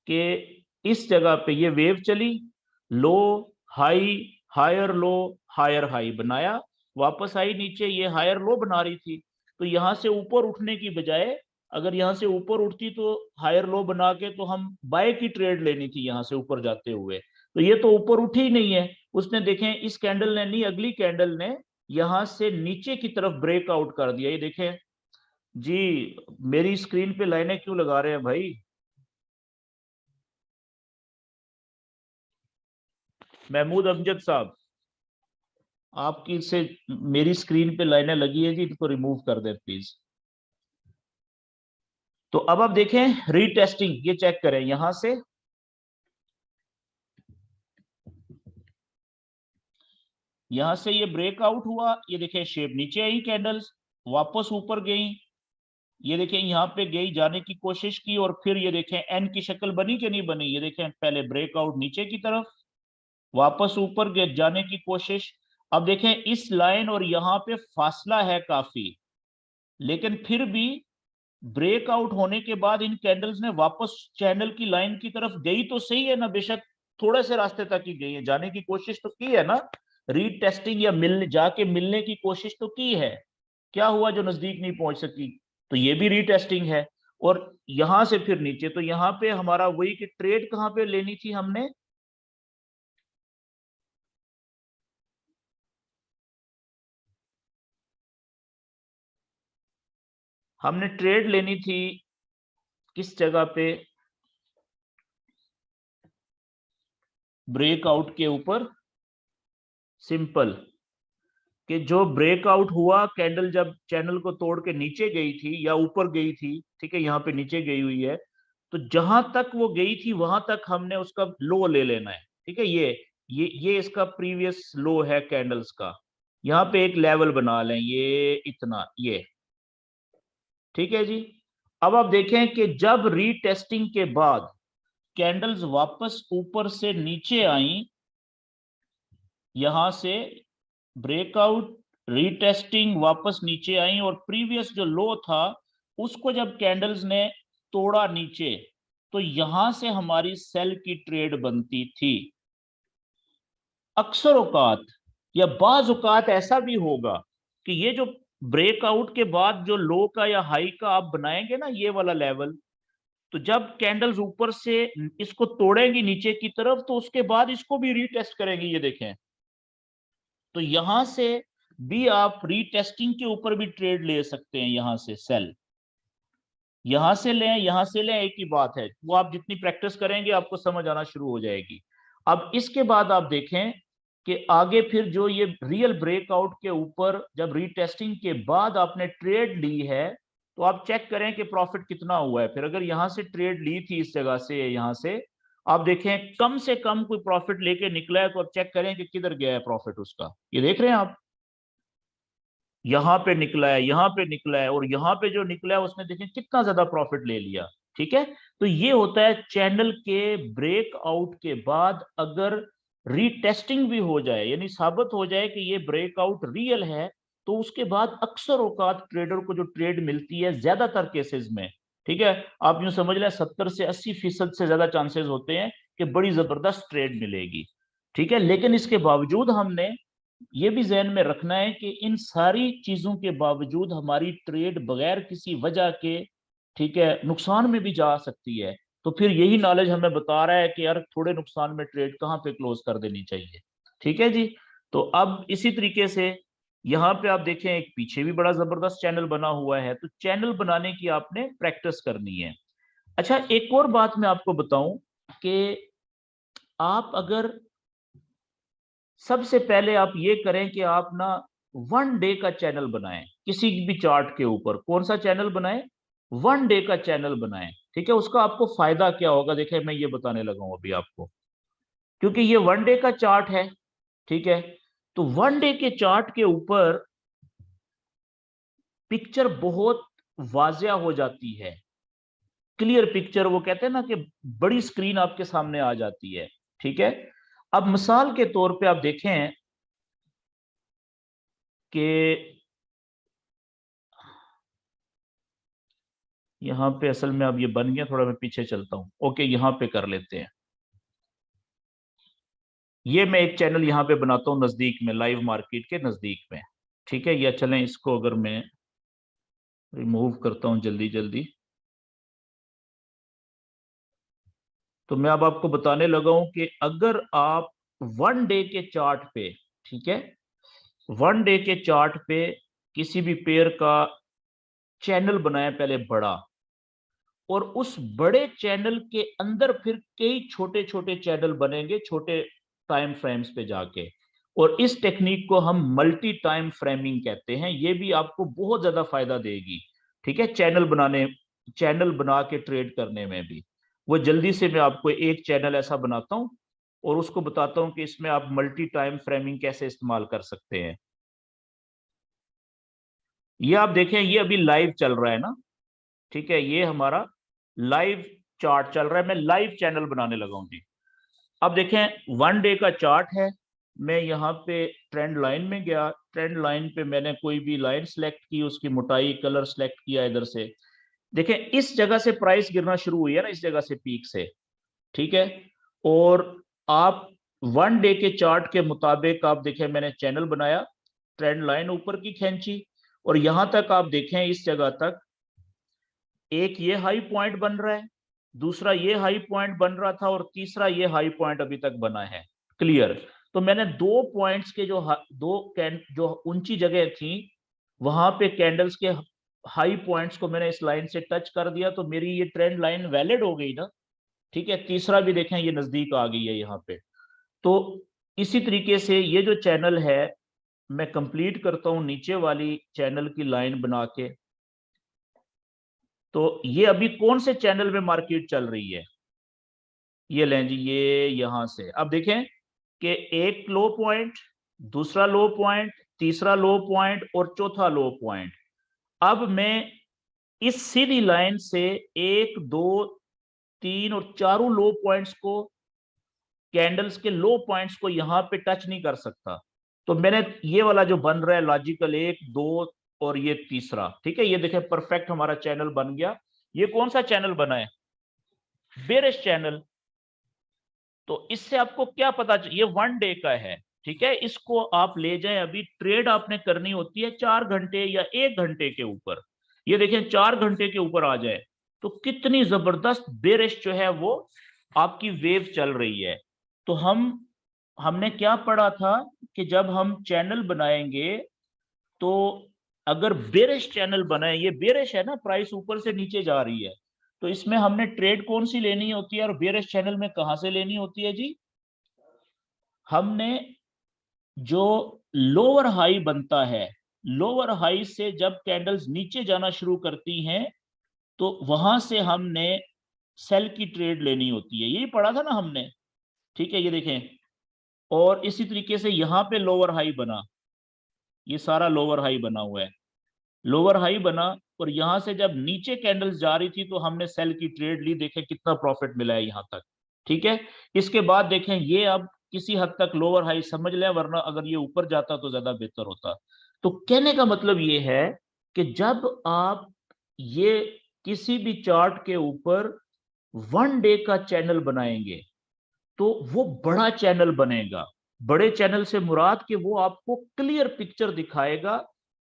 कि इस जगह पे ये वेव चली, low high, higher low, higher high बनाया, वापस आई नीचे, ये हायर लो बना रही थी। तो यहां से ऊपर उठने की बजाय, अगर यहां से ऊपर उठती तो हायर लो बना के तो हम बाय की ट्रेड लेनी थी यहां से ऊपर जाते हुए। तो ये तो ऊपर उठी ही नहीं है, उसने देखें इस कैंडल ने नहीं, अगली कैंडल ने यहां से नीचे की तरफ ब्रेकआउट कर दिया, ये देखें जी। मेरी स्क्रीन पे लाइनें क्यों लगा रहे हैं भाई, महमूद अमजद साहब, आपकी से मेरी स्क्रीन पे लाइनें लगी है जी, इनको रिमूव कर दें प्लीज। तो अब आप देखें रीटेस्टिंग, ये चेक करें यहां से, यहां से ये ब्रेकआउट हुआ, ये देखें शेप नीचे आई कैंडल्स, वापस ऊपर गई, ये देखें यहाँ पे गई, जाने की कोशिश की, और फिर ये देखें एन की शक्ल बनी कि नहीं बनी, ये देखें पहले ब्रेकआउट नीचे की तरफ, वापस ऊपर जाने की कोशिश। अब देखें इस लाइन और यहाँ पे फासला है काफी, लेकिन फिर भी ब्रेकआउट होने के बाद इन कैंडल्स ने वापस चैनल की लाइन की तरफ गई तो सही है ना, बेशक थोड़े से रास्ते तक ही गई है, जाने की कोशिश तो की है ना, रीटेस्टिंग या जाके मिलने की कोशिश तो की है। क्या हुआ जो नजदीक नहीं पहुंच सकी, तो ये भी रीटेस्टिंग है। और यहां से फिर नीचे, तो यहां पे हमारा वही कि ट्रेड कहां पे लेनी थी हमने, हमने ट्रेड लेनी थी किस जगह पे, ब्रेकआउट के ऊपर। सिंपल कि जो ब्रेकआउट हुआ कैंडल जब चैनल को तोड़ के नीचे गई थी या ऊपर गई थी, ठीक है, यहाँ पे नीचे गई हुई है, तो जहां तक वो गई थी वहां तक हमने उसका लो ले लेना है, ठीक है। ये इसका प्रीवियस लो है कैंडल्स का, यहाँ पे एक लेवल बना लें, ये इतना, ये ठीक है जी। अब आप देखें कि जब रीटेस्टिंग के बाद कैंडल्स वापस ऊपर से नीचे आई, यहां से ब्रेकआउट, रीटेस्टिंग, वापस नीचे आई, और प्रीवियस जो लो था उसको जब कैंडल्स ने तोड़ा नीचे, तो यहां से हमारी सेल की ट्रेड बनती थी। अक्सर औकात या बाज औकात ऐसा भी होगा कि ये जो ब्रेकआउट के बाद जो लो का या हाई का आप बनाएंगे ना, ये वाला लेवल, तो जब कैंडल्स ऊपर से इसको तोड़ेंगी नीचे की तरफ, तो उसके बाद इसको भी रीटेस्ट करेंगी, ये देखें। तो यहां से भी आप रीटेस्टिंग के ऊपर भी ट्रेड ले सकते हैं, यहां से सेल, यहां से लें, यहां से लें, एक ही बात है, वो आप जितनी प्रैक्टिस करेंगे आपको समझ आना शुरू हो जाएगी। अब इसके बाद आप देखें कि आगे फिर जो ये रियल ब्रेकआउट के ऊपर जब रीटेस्टिंग के बाद आपने ट्रेड ली है, तो आप चेक करें कि प्रॉफिट कितना हुआ है। फिर अगर यहां से ट्रेड ली थी इस जगह से, यहां से आप देखें कम से कम कोई प्रॉफिट लेके निकला है, तो आप चेक करें कि किधर गया है प्रॉफिट उसका, ये देख रहे हैं आप, यहाँ पे निकला है, यहाँ पे निकला है, और यहाँ पे जो निकला है उसने देखें कितना ज्यादा प्रॉफिट ले लिया, ठीक है। तो ये होता है चैनल के ब्रेकआउट के बाद अगर रीटेस्टिंग भी हो जाए, यानी साबित हो जाए कि ये ब्रेकआउट रियल है, तो उसके बाद अक्सर औकात ट्रेडर को जो ट्रेड मिलती है ज्यादातर केसेस में, ठीक है, आप यूं समझ लें 70 से 80% से ज्यादा चांसेस होते हैं कि बड़ी जबरदस्त ट्रेड मिलेगी, ठीक है। लेकिन इसके बावजूद हमने ये भी जहन में रखना है कि इन सारी चीजों के बावजूद हमारी ट्रेड बगैर किसी वजह के, ठीक है, नुकसान में भी जा सकती है। तो फिर यही नॉलेज हमें बता रहा है कि यार थोड़े नुकसान में ट्रेड कहाँ पे क्लोज कर देनी चाहिए, ठीक है जी। तो अब इसी तरीके से यहाँ पे आप देखें एक पीछे भी बड़ा जबरदस्त चैनल बना हुआ है, तो चैनल बनाने की आपने प्रैक्टिस करनी है। अच्छा, एक और बात मैं आपको बताऊं कि आप अगर सबसे पहले आप ये करें कि आप ना 1 डे का चैनल बनाएं, किसी भी चार्ट के ऊपर कौन सा चैनल बनाएं, 1 डे का चैनल बनाएं, ठीक है। उसका आपको फायदा क्या होगा, देखिए मैं ये बताने लगा हूं अभी आपको, क्योंकि ये 1 डे का चार्ट है, ठीक है। तो 1 डे के चार्ट के ऊपर पिक्चर बहुत वाजिया हो जाती है, क्लियर पिक्चर, वो कहते हैं ना कि बड़ी स्क्रीन आपके सामने आ जाती है, ठीक है। अब मिसाल के तौर पे आप देखें कि यहाँ पे असल में अब ये बन गया, थोड़ा मैं पीछे चलता हूँ, ओके, यहाँ पे कर लेते हैं। ये मैं एक चैनल यहाँ पे बनाता हूँ नजदीक में, लाइव मार्केट के नजदीक में, ठीक है। या चलें इसको अगर मैं रिमूव करता हूँ जल्दी जल्दी, तो मैं अब आपको बताने लगा हूं कि अगर आप 1 डे के चार्ट पे, ठीक है, 1 डे के चार्ट पे किसी भी पेयर का चैनल बनाए पहले बड़ा, और उस बड़े चैनल के अंदर फिर कई छोटे छोटे चैनल बनेंगे छोटे टाइम फ्रेम्स पे जाके, और इस टेक्निक को हम मल्टी टाइम फ्रेमिंग कहते हैं। ये भी आपको बहुत ज्यादा फायदा देगी, ठीक है, चैनल बनाने चैनल बना के ट्रेड करने में भी। वो जल्दी से मैं आपको एक चैनल ऐसा बनाता हूं और उसको बताता हूं कि इसमें आप मल्टी टाइम फ्रेमिंग कैसे इस्तेमाल कर सकते हैं। ये आप देखें, ये अभी लाइव चल रहा है ना, ठीक है, ये हमारा लाइव चार्ट चल रहा है। मैं लाइव चैनल बनाने लगा हूं जी। अब देखें, 1 डे का चार्ट है। मैं यहाँ पे ट्रेंड लाइन में गया, ट्रेंड लाइन पे मैंने कोई भी लाइन सेलेक्ट की, उसकी मोटाई कलर सेलेक्ट किया इधर से। देखें, इस जगह से प्राइस गिरना शुरू हुई है ना, इस जगह से पीक से, ठीक है। और आप 1 डे के चार्ट के मुताबिक आप देखें, मैंने चैनल बनाया, ट्रेंड लाइन ऊपर की खींची, और यहां तक आप देखें, इस जगह तक एक ये हाई पॉइंट बन रहा है, दूसरा ये हाई पॉइंट बन रहा था, और तीसरा ये हाई पॉइंट अभी तक बना है। क्लियर। तो मैंने 2 पॉइंट्स के जो ऊंची जगह थी, वहां पे कैंडल्स के हाई पॉइंट्स को मैंने इस लाइन से टच कर दिया, तो मेरी ये ट्रेंड लाइन वैलिड हो गई ना, ठीक है। तीसरा भी देखें, ये नजदीक आ गई है यहाँ पे। तो इसी तरीके से ये जो चैनल है, मैं कंप्लीट करता हूं नीचे वाली चैनल की लाइन बना के। तो ये अभी कौन से चैनल में मार्केट चल रही है, ये लें जी, ये यहां से अब देखें कि एक लो पॉइंट, दूसरा लो पॉइंट, तीसरा लो पॉइंट और चौथा लो पॉइंट। अब मैं इस सीधी लाइन से 1 2 3 और चारों लो पॉइंट्स को, कैंडल्स के लो पॉइंट्स को यहां पे टच नहीं कर सकता। तो मैंने ये वाला जो बन रहा है लॉजिकल 1 2 और ये तीसरा, ठीक है, ये देखें परफेक्ट हमारा चैनल बन गया। ये कौन सा चैनल बना है, बेरिश चैनल। तो इससे आपको क्या पता, ये 1 डे का है, ठीक है। इसको आप ले जाएं, अभी ट्रेड आपने करनी होती है 4 घंटे या 1 घंटे के ऊपर। ये देखें 4 घंटे के ऊपर आ जाए तो कितनी जबरदस्त बेरिश जो है वो आपकी वेव चल रही है। तो हमने क्या पढ़ा था कि जब हम चैनल बनाएंगे, तो अगर बेरिश चैनल बनाए, ये बेरिश है ना, प्राइस ऊपर से नीचे जा रही है, तो इसमें हमने ट्रेड कौन सी लेनी होती है, और बेरिश चैनल में कहां से लेनी होती है जी। हमने जो लोअर हाई बनता है, लोअर हाई से जब कैंडल्स नीचे जाना शुरू करती हैं, तो वहां से हमने सेल की ट्रेड लेनी होती है। यही पढ़ा था ना हमने, ठीक है। ये देखें, और इसी तरीके से यहां पे लोअर हाई बना, ये सारा लोअर हाई बना हुआ है, लोअर हाई बना, और यहां से जब नीचे कैंडल्स जा रही थी तो हमने सेल की ट्रेड ली। देखें कितना प्रॉफिट मिला है यहां तक, ठीक है। इसके बाद देखें, ये अब किसी हद तक लोअर हाई समझ लें, वरना अगर ये ऊपर जाता तो ज्यादा बेहतर होता। तो कहने का मतलब ये है कि जब आप ये किसी भी चार्ट के ऊपर 1 डे का चैनल बनाएंगे, तो वो बड़ा चैनल बनेगा। बड़े चैनल से मुराद कि वो आपको क्लियर पिक्चर दिखाएगा,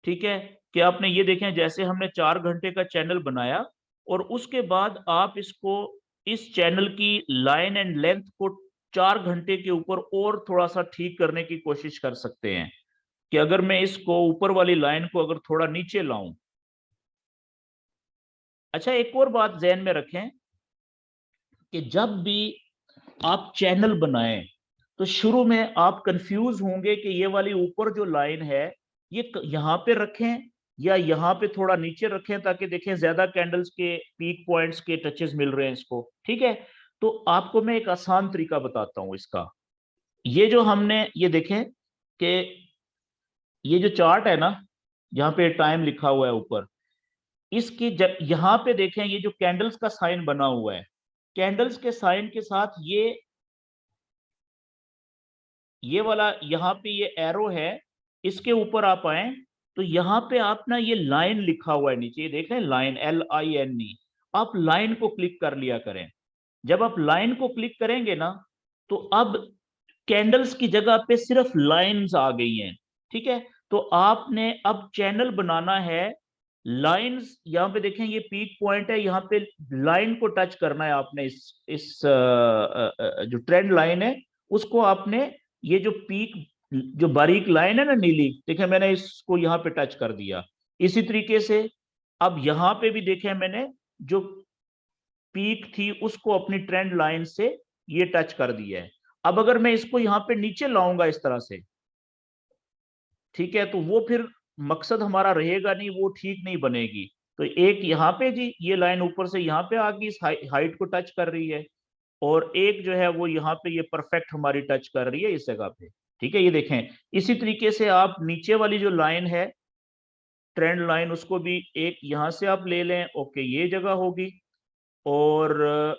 ठीक है। कि आपने ये देखें, जैसे हमने 4 घंटे का चैनल बनाया, और उसके बाद आप इसको, इस चैनल की लाइन एंड लेंथ को 4 घंटे के ऊपर और थोड़ा सा ठीक करने की कोशिश कर सकते हैं। कि अगर मैं इसको ऊपर वाली लाइन को अगर थोड़ा नीचे लाऊं। अच्छा, एक और बात ध्यान में रखें कि जब भी आप चैनल बनाएं, तो शुरू में आप कंफ्यूज होंगे कि ये वाली ऊपर जो लाइन है, ये यहां पे रखें या यहां पे थोड़ा नीचे रखें, ताकि देखें ज्यादा कैंडल्स के पीक पॉइंट्स के टचेस मिल रहे हैं इसको, ठीक है। तो आपको मैं एक आसान तरीका बताता हूं इसका। ये जो हमने ये देखें कि ये जो चार्ट है ना, यहाँ पे टाइम लिखा हुआ है ऊपर, इसकी यहां पे देखें, ये जो कैंडल्स का साइन बना हुआ है, कैंडल्स के साइन के साथ ये वाला यहाँ पे ये एरो है, इसके ऊपर आप आए, तो यहाँ पे आप ना ये लाइन लिखा हुआ है नीचे, ये देख रहे हैं लाइन, LINE। आप लाइन को क्लिक कर लिया करें। जब आप लाइन को क्लिक करेंगे ना, तो अब कैंडल्स की जगह पे सिर्फ लाइंस आ गई हैं, ठीक है। तो आपने अब चैनल बनाना है, लाइंस यहाँ पे देखें, ये पीक पॉइंट है, यहाँ पे लाइन को टच करना है आपने, इस जो ट्रेंड लाइन है उसको आपने, ये जो पीक, जो बारीक लाइन है ना नीली, देखें मैंने इसको यहाँ पे टच कर दिया। इसी तरीके से अब यहाँ पे भी देखें, मैंने जो पीक थी उसको अपनी ट्रेंड लाइन से ये टच कर दिया है। अब अगर मैं इसको यहाँ पे नीचे लाऊंगा इस तरह से, ठीक है, तो वो फिर मकसद हमारा रहेगा नहीं, वो ठीक नहीं बनेगी। तो एक यहाँ पे जी ये लाइन ऊपर से यहाँ पे आके इस हाइट को टच कर रही है, और एक जो है वो यहाँ पे ये परफेक्ट हमारी टच कर रही है इस जगह पे। ठीक है, ये देखें। इसी तरीके से आप नीचे वाली जो लाइन है ट्रेंड लाइन, उसको भी एक यहां से आप ले लें, ओके ये जगह होगी, और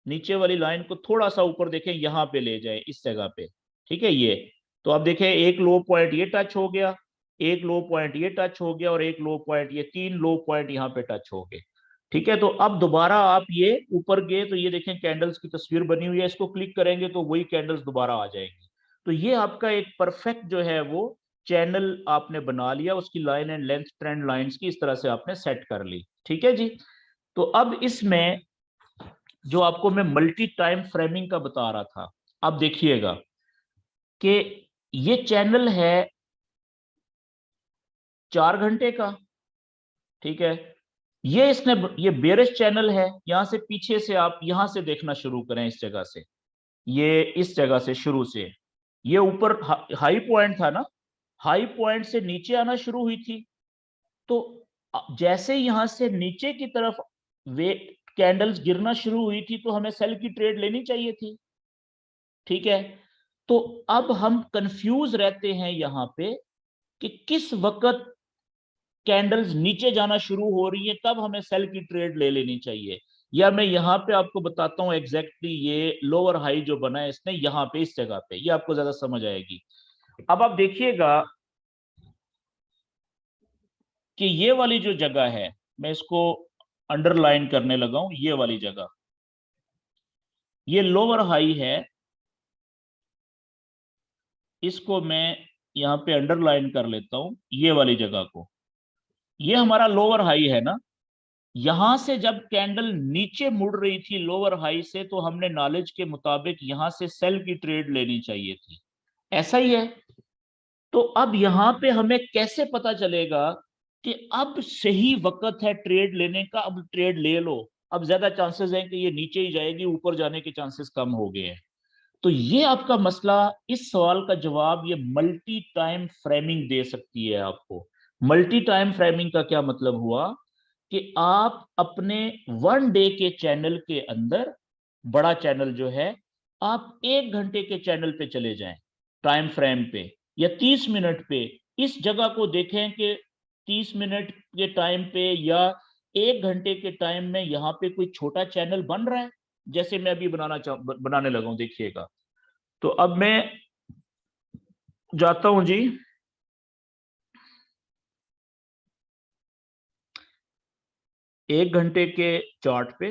नीचे वाली लाइन को थोड़ा सा ऊपर देखें, यहां पे ले जाए इस जगह पे। ठीक है, ये तो आप देखें एक लो पॉइंट ये टच हो गया, एक लो पॉइंट ये टच हो गया, और एक लो पॉइंट, ये तीन लो पॉइंट यहाँ पे टच हो गए। ठीक है, तो अब दोबारा आप ये ऊपर गए तो ये देखें कैंडल्स की तस्वीर बनी हुई है, इसको क्लिक करेंगे तो वही कैंडल्स दोबारा आ जाएंगी। तो ये आपका एक परफेक्ट जो है वो चैनल आपने बना लिया, उसकी line and length trend lines की इस तरह से आपने सेट कर ली। ठीक है जी। तो अब इसमें जो आपको मैं मल्टी टाइम फ्रेमिंग का बता रहा था, अब देखिएगा कि ये चैनल है 4 घंटे का। ठीक है, ये बेरिश चैनल है, यहां से पीछे से आप यहां से देखना शुरू करें, इस जगह से, ये इस जगह से शुरू से, ये ऊपर हाई पॉइंट था ना, हाई पॉइंट से नीचे आना शुरू हुई थी। तो जैसे यहां से नीचे की तरफ वे कैंडल्स गिरना शुरू हुई थी, तो हमें सेल की ट्रेड लेनी चाहिए थी। ठीक है, तो अब हम कंफ्यूज रहते हैं यहां पे कि किस वक्त कैंडल्स नीचे जाना शुरू हो रही है, तब हमें सेल की ट्रेड ले लेनी चाहिए। या मैं यहां पे आपको बताता हूं एग्जैक्टली, ये लोअर हाई जो बना है इसने यहां पे इस जगह पे, ये आपको ज्यादा समझ आएगी। अब आप देखिएगा कि ये वाली जो जगह है, मैं इसको अंडरलाइन करने लगा हूं, ये वाली जगह, ये लोअर हाई है, इसको मैं यहाँ पे अंडरलाइन कर लेता हूं, ये वाली जगह को। ये हमारा लोअर हाई है ना, यहां से जब कैंडल नीचे मुड़ रही थी लोअर हाई से, तो हमने नॉलेज के मुताबिक यहां से सेल की ट्रेड लेनी चाहिए थी। ऐसा ही है। तो अब यहां पे हमें कैसे पता चलेगा कि अब सही वक्त है ट्रेड लेने का, अब ट्रेड ले लो, अब ज्यादा चांसेस हैं कि ये नीचे ही जाएगी, ऊपर जाने के चांसेस कम हो गए हैं। तो ये आपका मसला, इस सवाल का जवाब ये मल्टी टाइम फ्रेमिंग दे सकती है आपको। मल्टी टाइम फ्रेमिंग का क्या मतलब हुआ कि आप अपने 1 डे के चैनल के अंदर, बड़ा चैनल जो है, आप 1 घंटे के चैनल पे चले जाएं, टाइम फ्रेम पे, या 30 मिनट पे, इस जगह को देखें कि 30 मिनट के टाइम पे या 1 घंटे के टाइम में यहाँ पे कोई छोटा चैनल बन रहा है, जैसे मैं अभी बनाने लगा हूं, देखिएगा। तो अब मैं जाता हूं जी 1 घंटे के चार्ट पे।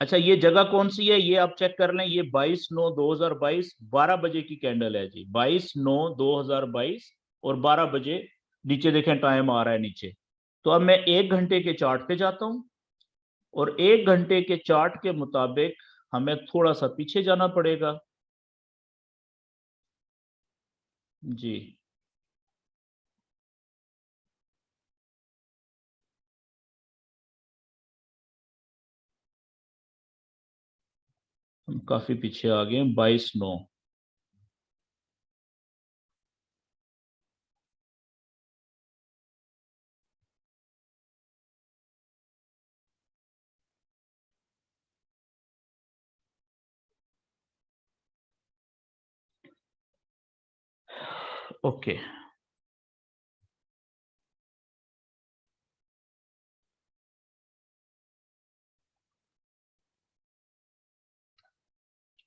अच्छा, ये जगह कौन सी है, ये आप चेक कर लें, ये 22/9/2022 12 बजे की कैंडल है जी, 22/9/2022, और 12 बजे नीचे देखें टाइम आ रहा है नीचे। तो अब मैं 1 घंटे के चार्ट पे जाता हूं, और 1 घंटे के चार्ट के मुताबिक हमें थोड़ा सा पीछे जाना पड़ेगा जी। हम काफी पीछे आ गए, 22/9। ओके,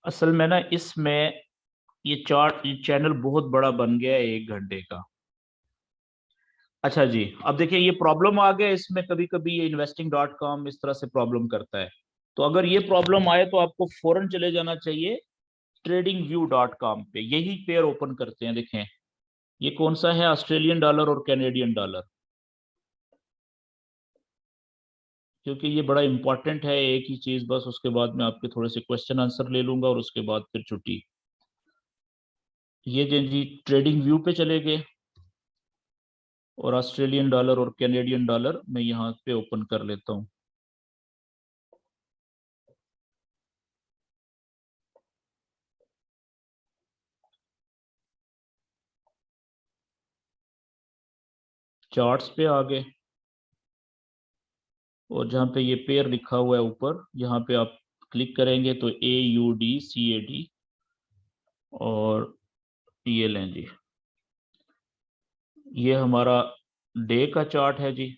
असल में ना इसमें ये चार्ट, ये चैनल बहुत बड़ा बन गया है 1 घंटे का। अच्छा जी, अब देखिए ये प्रॉब्लम आ गया इसमें, कभी कभी ये investing.com इस तरह से प्रॉब्लम करता है। तो अगर ये प्रॉब्लम आए तो आपको फौरन चले जाना चाहिए tradingview.com पे, यही पेयर ओपन करते हैं। देखें ये कौन सा है, ऑस्ट्रेलियन डॉलर और कैनेडियन डॉलर, क्योंकि ये बड़ा इंपॉर्टेंट है, एक ही चीज बस, उसके बाद मैं आपके थोड़े से क्वेश्चन आंसर ले लूंगा और उसके बाद फिर छुट्टी। ये जी ट्रेडिंग व्यू पे चले गए, और ऑस्ट्रेलियन डॉलर और कैनेडियन डॉलर मैं यहाँ पे ओपन कर लेता हूँ। चार्ट्स पे आ गए और जहाँ पे ये पेयर लिखा हुआ है ऊपर, यहाँ पे आप क्लिक करेंगे तो AUDCAD और ये लें जी, ये हमारा डे का चार्ट है जी।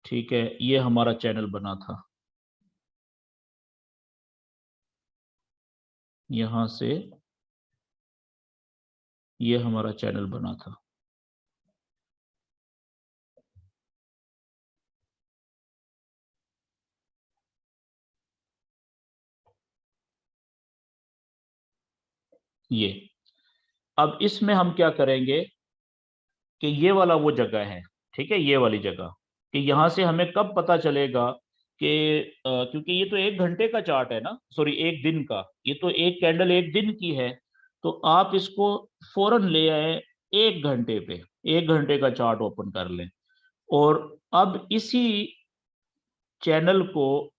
ठीक है, ये हमारा चैनल बना था, यहां से ये हमारा चैनल बना था। ये अब इसमें हम क्या करेंगे कि ये वाला वो जगह है, ठीक है, ये वाली जगह, कि यहां से हमें कब पता चलेगा कि क्योंकि ये तो 1 घंटे का चार्ट है ना, सॉरी 1 दिन का, ये तो एक कैंडल 1 दिन की है, तो आप इसको फौरन ले आए 1 घंटे पे, 1 घंटे का चार्ट ओपन कर लें और अब इसी चैनल को,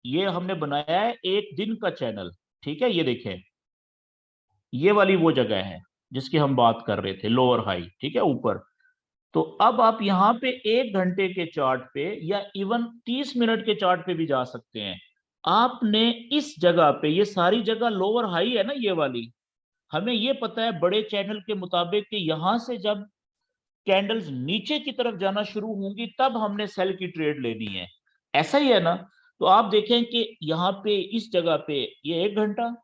ये हमने बनाया है 1 दिन का चैनल, ठीक है, ये देखें, ये वाली वो जगह है जिसकी हम बात कर रहे थे, लोअर हाई, ठीक है, ऊपर। तो अब आप यहाँ पे 1 घंटे के चार्ट पे या इवन 30 मिनट के चार्ट पे भी जा सकते हैं। आपने इस जगह पे, ये सारी जगह लोअर हाई है ना ये वाली, हमें ये पता है बड़े चैनल के मुताबिक कि यहां से जब कैंडल्स नीचे की तरफ जाना शुरू होंगी तब हमने सेल की ट्रेड लेनी है, ऐसा ही है ना। तो आप देखें कि यहाँ पे इस जगह पे ये 1 घंटा,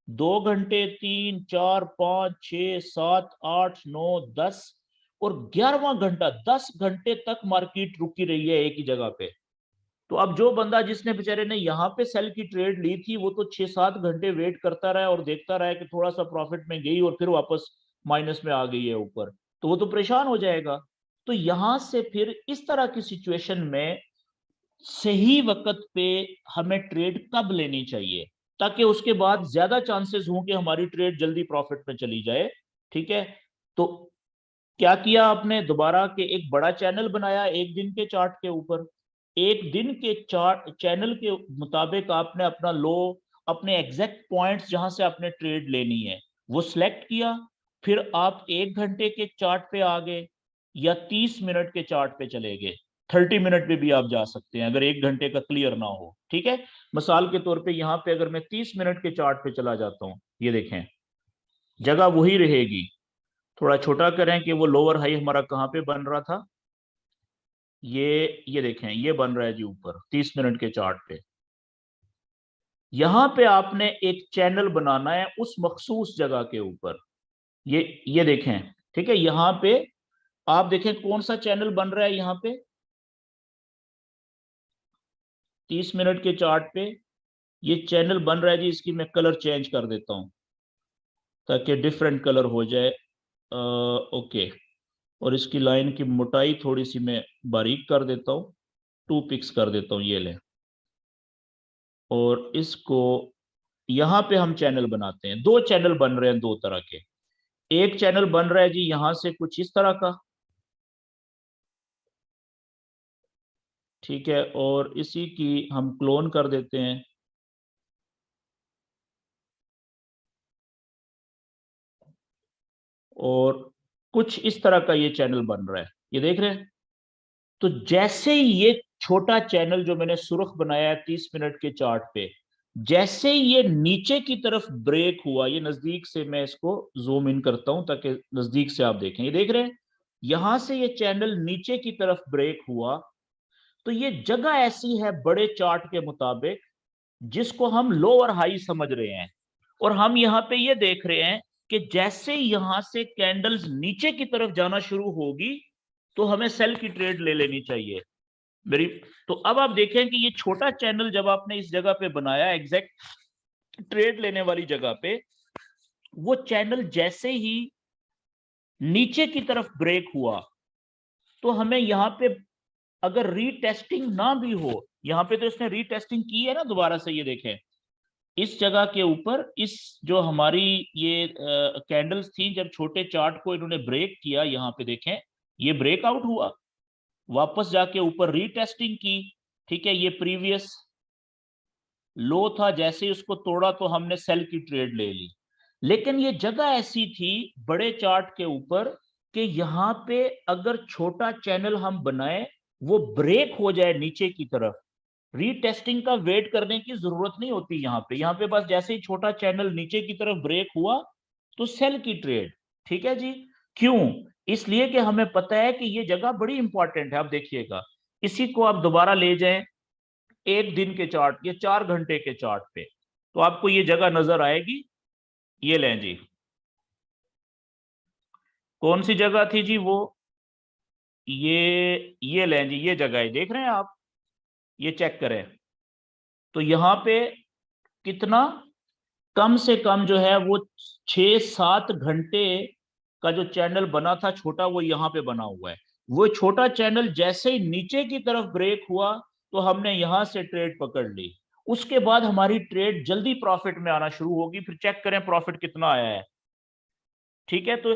2 घंटे, 3, 4, 5, 6, 7, 8, 9, 10 और 11वां घंटा, 10 घंटे तक मार्केट रुकी रही है एक ही जगह पे। तो अब जो बंदा जिसने बेचारे ने यहाँ पे सेल की ट्रेड ली थी, वो तो 6-7 घंटे वेट करता रहा और देखता रहा कि थोड़ा सा प्रॉफिट में गई और फिर वापस माइनस में आ गई है ऊपर, तो वो तो परेशान हो जाएगा। तो यहां से फिर इस तरह की सिचुएशन में सही वक्त पे हमें ट्रेड कब लेनी चाहिए, ताकि उसके बाद ज्यादा चांसेस हों कि हमारी ट्रेड जल्दी प्रॉफिट में चली जाए। ठीक है, तो क्या किया आपने, दोबारा के एक बड़ा चैनल बनाया 1 दिन के चार्ट के ऊपर, 1 दिन के चार्ट चैनल के मुताबिक आपने अपना लो, अपने एग्जैक्ट पॉइंट्स जहां से आपने ट्रेड लेनी है वो सिलेक्ट किया, फिर आप 1 घंटे के चार्ट पे आ गए या 30 मिनट के चार्ट पे चले गए, 30 मिनट पे भी आप जा सकते हैं अगर 1 घंटे का क्लियर ना हो। ठीक है, मिसाल के तौर पे यहाँ पे अगर मैं 30 मिनट के चार्ट पे चला जाता हूँ, ये देखें जगह वही रहेगी, थोड़ा छोटा करें कि वो लोअर हाई हमारा कहाँ पे बन रहा था, ये देखें ये बन रहा है जी ऊपर 30 मिनट के चार्ट पे। यहां पे आपने एक चैनल बनाना है उस मखसूस जगह के ऊपर, ये देखें, ठीक है, यहां पे आप देखें कौन सा चैनल बन रहा है यहाँ पे 30 मिनट के चार्ट पे, ये चैनल बन रहा है जी, इसकी मैं कलर चेंज कर देता हूं ताकि डिफरेंट कलर हो जाए। ओके, और इसकी लाइन की मोटाई थोड़ी सी मैं बारीक कर देता हूँ, 2 पिक्स कर देता हूँ, ये लें, और इसको यहां पे हम चैनल बनाते हैं, 2 चैनल बन रहे हैं 2 तरह के। एक चैनल बन रहा है जी यहां से कुछ इस तरह का, ठीक है, और इसी की हम क्लोन कर देते हैं, और कुछ इस तरह का ये चैनल बन रहा है, ये देख रहे हैं। तो जैसे ही ये छोटा चैनल जो मैंने सुर्ख बनाया है 30 मिनट के चार्ट पे, जैसे ही ये नीचे की तरफ ब्रेक हुआ, ये नजदीक से मैं इसको जूम इन करता हूं ताकि नजदीक से आप देखें, ये देख रहे हैं, यहां से ये चैनल नीचे की तरफ ब्रेक हुआ, तो ये जगह ऐसी है बड़े चार्ट के मुताबिक जिसको हम लोअर हाई समझ रहे हैं, और हम यहाँ पे ये देख रहे हैं कि जैसे यहां से कैंडल्स नीचे की तरफ जाना शुरू होगी तो हमें सेल की ट्रेड ले लेनी चाहिए मेरी। तो अब आप देखें कि ये छोटा चैनल जब आपने इस जगह पे बनाया एग्जैक्ट ट्रेड लेने वाली जगह पे, वो चैनल जैसे ही नीचे की तरफ ब्रेक हुआ तो हमें यहाँ पे अगर रीटेस्टिंग ना भी हो, यहाँ पे तो इसने रीटेस्टिंग की है ना दोबारा से, ये देखें इस जगह के ऊपर, इस जो हमारी ये कैंडल्स थी, जब छोटे चार्ट को इन्होंने ब्रेक किया, यहाँ पे देखें ये ब्रेकआउट हुआ, वापस जाके ऊपर रीटेस्टिंग की, ठीक है, ये प्रीवियस लो था, जैसे ही उसको तोड़ा तो हमने सेल की ट्रेड ले ली। लेकिन ये जगह ऐसी थी बड़े चार्ट के ऊपर, 30 मिनट के चार्ट पे, जैसे ही ये नीचे की तरफ ब्रेक हुआ, तो हमें यहाँ पे अगर रीटेस्टिंग ना भी हो, यहाँ पे तो इसने रीटेस्टिंग की है ना दोबारा से, ये देखें इस जगह के ऊपर, इस जो हमारी ये कैंडल्स थी, जब छोटे चार्ट को इन्होंने ब्रेक किया, यहाँ पे देखें ये ब्रेकआउट हुआ, वापस जाके ऊपर रीटेस्टिंग की, ठीक है, ये प्रीवियस लो था, जैसे ही उसको तोड़ा तो हमने सेल की ट्रेड ले ली। लेकिन ये जगह ऐसी थी बड़े चार्ट के ऊपर कि यहाँ पे अगर छोटा चैनल हम बनाए, वो ब्रेक हो जाए नीचे की तरफ, रीटेस्टिंग का वेट करने की जरूरत नहीं होती। यहाँ पे बस जैसे ही छोटा चैनल नीचे की तरफ ब्रेक हुआ तो सेल की ट्रेड। ठीक है जी। क्यों? इसलिए कि हमें पता है कि ये जगह बड़ी इंपॉर्टेंट है। अब देखिएगा, इसी को आप दोबारा ले जाएं एक दिन के चार्ट या 4 घंटे के चार्ट पे, तो आपको ये जगह नजर आएगी। ये लें जी, कौन सी जगह थी जी वो? ये लें जी, ये जगह है, देख रहे हैं आप? ये चेक करें तो यहाँ पे कितना कम से कम जो है वो 6-7 घंटे का जो चैनल बना था छोटा, वो यहाँ पे बना हुआ है। वो छोटा चैनल जैसे ही नीचे की तरफ ब्रेक हुआ तो हमने यहां से ट्रेड पकड़ ली। उसके बाद हमारी ट्रेड जल्दी प्रॉफिट में आना शुरू होगी। फिर चेक करें प्रॉफिट कितना आया है। ठीक है, तो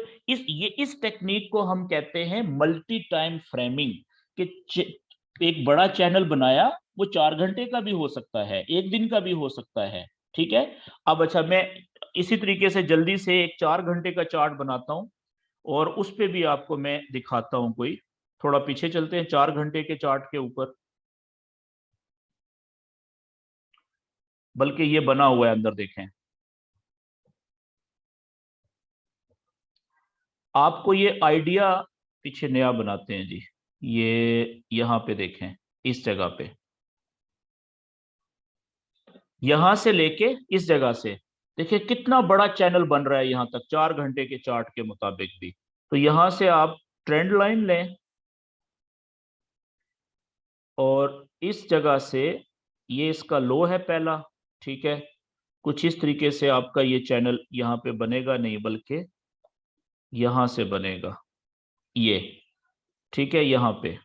इस टेक्निक को हम कहते हैं मल्टी टाइम फ्रेमिंग। कि एक बड़ा चैनल बनाया, वो 4 घंटे का भी हो सकता है, एक दिन का भी हो सकता है। ठीक है। अब अच्छा, मैं इसी तरीके से जल्दी से एक 4 घंटे का चार्ट बनाता हूं और उस पे भी आपको मैं दिखाता हूं। कोई थोड़ा पीछे चलते हैं 4 घंटे के चार्ट के ऊपर, बल्कि ये बना हुआ है अंदर, देखें। आपको ये आइडिया पीछे नया बनाते हैं जी। ये यहां पे देखें, इस जगह पे, यहां से लेके इस जगह से देखिए कितना बड़ा चैनल बन रहा है यहां तक, 4 घंटे के चार्ट के मुताबिक भी। तो यहां से आप ट्रेंड लाइन लें और इस जगह से, ये इसका लो है पहला। ठीक है, कुछ इस तरीके से आपका ये चैनल यहाँ पे बनेगा, नहीं बल्कि यहां से बनेगा ये। ठीक है, यहाँ पे,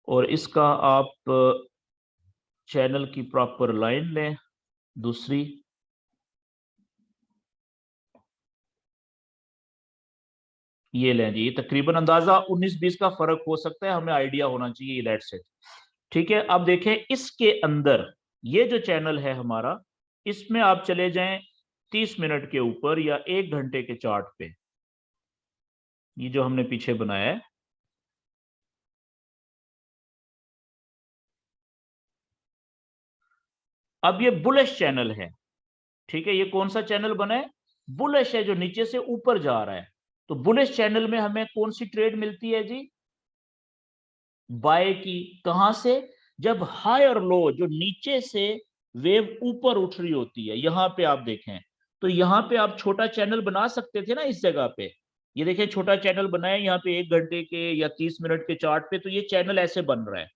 और इसका आप चैनल की प्रॉपर लाइन लें दूसरी। ये लें जी, ये तकरीबन अंदाजा 19-20 का फर्क हो सकता है, हमें आइडिया होना चाहिए दैट से। ठीक है, अब देखें इसके अंदर ये जो चैनल है हमारा, इसमें आप चले जाएं 30 मिनट के ऊपर या 1 घंटे के चार्ट पे, ये जो हमने पीछे बनाया है। अब ये बुलिश चैनल है। ठीक है, ये कौन सा चैनल बना है? बुलिश है, जो नीचे से ऊपर जा रहा है। तो बुलिश चैनल में हमें कौन सी ट्रेड मिलती है जी? बाय की। कहां से? जब हाई और लो, जो नीचे से वेव ऊपर उठ रही होती है, यहां पे आप देखें तो यहां पे आप छोटा चैनल बना सकते थे ना इस जगह पे। ये देखिए छोटा चैनल बनाया यहाँ पे 1 घंटे के या 30 मिनट के चार्ट पे, तो ये चैनल ऐसे बन रहा है।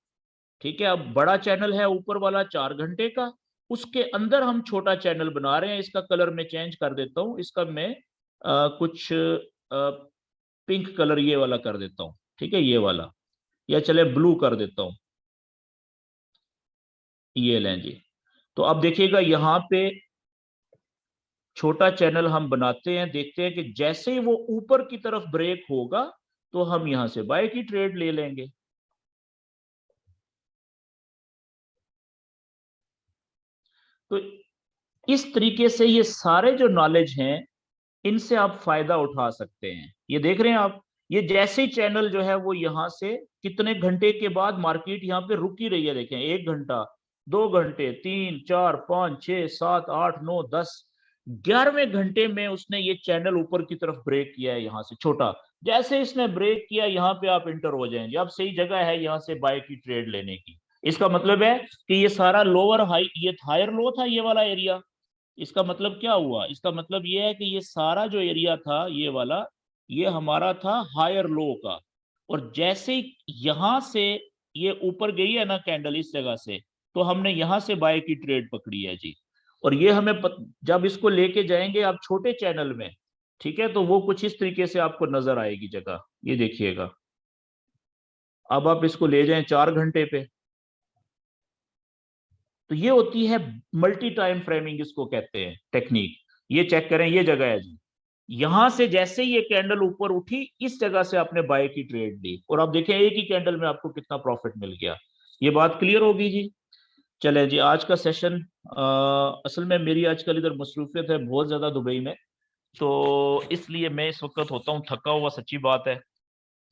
ठीक है, अब बड़ा चैनल है ऊपर वाला 4 घंटे का, उसके अंदर हम छोटा चैनल बना रहे हैं। इसका कलर मैं चेंज कर देता हूं, इसका मैं कुछ पिंक कलर ये वाला कर देता हूं। ठीक है, ये वाला, या चले ब्लू कर देता हूं। ये लें जी। तो अब देखिएगा यहाँ पे छोटा चैनल हम बनाते हैं, देखते हैं कि जैसे ही वो ऊपर की तरफ ब्रेक होगा तो हम यहां से बाय की ट्रेड ले लेंगे। तो इस तरीके से ये सारे जो नॉलेज हैं, इनसे आप फायदा उठा सकते हैं। ये देख रहे हैं आप, ये जैसे ही चैनल जो है वो यहां से कितने घंटे के बाद मार्केट यहाँ पे रुकी रही है, देखें 1 घंटा, 2 घंटे, 3, 4, 5, 6, 7, 8, 9, 10, 11वें घंटे में उसने ये चैनल ऊपर की तरफ ब्रेक किया है यहाँ से छोटा। जैसे इसने ब्रेक किया, यहाँ पे आप इंटर हो जाएंगे। अब सही जगह है यहाँ से बाय की ट्रेड लेने की। इसका मतलब है कि ये सारा लोअर हाई, ये हायर लो था ये वाला एरिया। इसका मतलब क्या हुआ? इसका मतलब ये है कि ये सारा जो एरिया था ये वाला, ये हमारा था हायर लो का। और जैसे ही यहां से ये ऊपर गई है ना कैंडल इस जगह से, तो हमने यहां से बाय की ट्रेड पकड़ी है जी। और ये जब इसको लेके जाएंगे आप छोटे चैनल में, ठीक है, तो वो कुछ इस तरीके से आपको नजर आएगी जगह। ये देखिएगा, अब आप इसको ले जाएं 4 घंटे पे, तो ये होती है मल्टी टाइम फ्रेमिंग, इसको कहते हैं टेक्निक। ये चेक करें, ये जगह है जी। यहां से जैसे ही ये कैंडल ऊपर उठी, इस जगह से आपने बाय की ट्रेड ली, और आप देखें एक ही कैंडल में आपको कितना प्रॉफिट मिल गया। ये बात क्लियर होगी जी। चले जी, आज का सेशन, असल में मेरी आजकल इधर मसरूफियत है बहुत ज्यादा दुबई में। तो इसलिए मैं इस वक्त होता हूँ थका हुआ, सच्ची बात है।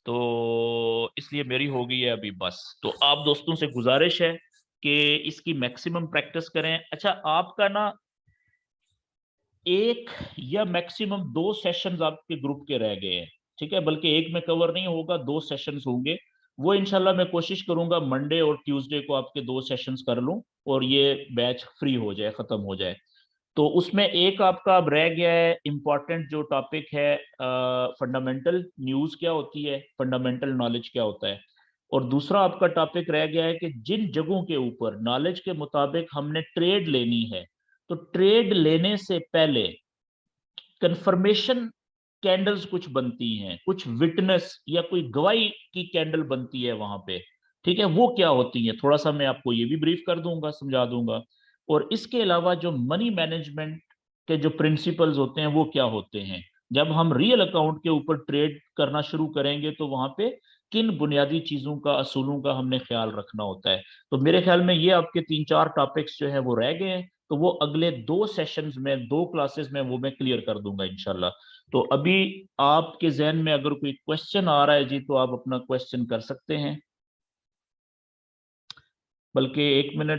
तो इसलिए मेरी हो गई है अभी बस। तो आप दोस्तों से गुजारिश है कि इसकी मैक्सिमम प्रैक्टिस करें। अच्छा, आपका ना एक या मैक्सिमम 2 सेशंस आपके ग्रुप के रह गए हैं, ठीक है, बल्कि एक में कवर नहीं होगा, 2 सेशंस होंगे। वो इंशाल्लाह मैं कोशिश करूंगा मंडे और ट्यूसडे को आपके 2 सेशंस कर लूं और ये बैच फ्री हो जाए, खत्म हो जाए। तो उसमें एक आपका अब रह गया है इंपॉर्टेंट जो टॉपिक है, फंडामेंटल न्यूज क्या होती है, फंडामेंटल नॉलेज क्या होता है। और दूसरा आपका टॉपिक रह गया है कि जिन जगहों के ऊपर नॉलेज के मुताबिक हमने ट्रेड लेनी है, तो ट्रेड लेने से पहले कंफर्मेशन कैंडल्स कुछ बनती हैं, कुछ विटनेस या कोई गवाही की कैंडल बनती है वहां पे, ठीक है, वो क्या होती है थोड़ा सा मैं आपको ये भी ब्रीफ कर दूंगा, समझा दूंगा। और इसके अलावा जो मनी मैनेजमेंट के जो प्रिंसिपल्स होते हैं वो क्या होते हैं, जब हम रियल अकाउंट के ऊपर ट्रेड करना शुरू करेंगे तो वहां पे किन बुनियादी चीजों का, असूलों का हमने ख्याल रखना होता है। तो मेरे ख्याल में ये आपके 3-4 टॉपिक्स जो है वो रह गए हैं। तो वो अगले 2 सेशंस में, 2 क्लासेस में वो मैं क्लियर कर दूंगा इंशाल्लाह। तो अभी आपके जहन में अगर कोई क्वेश्चन आ रहा है जी, तो आप अपना क्वेश्चन कर सकते हैं। बल्कि 1 मिनट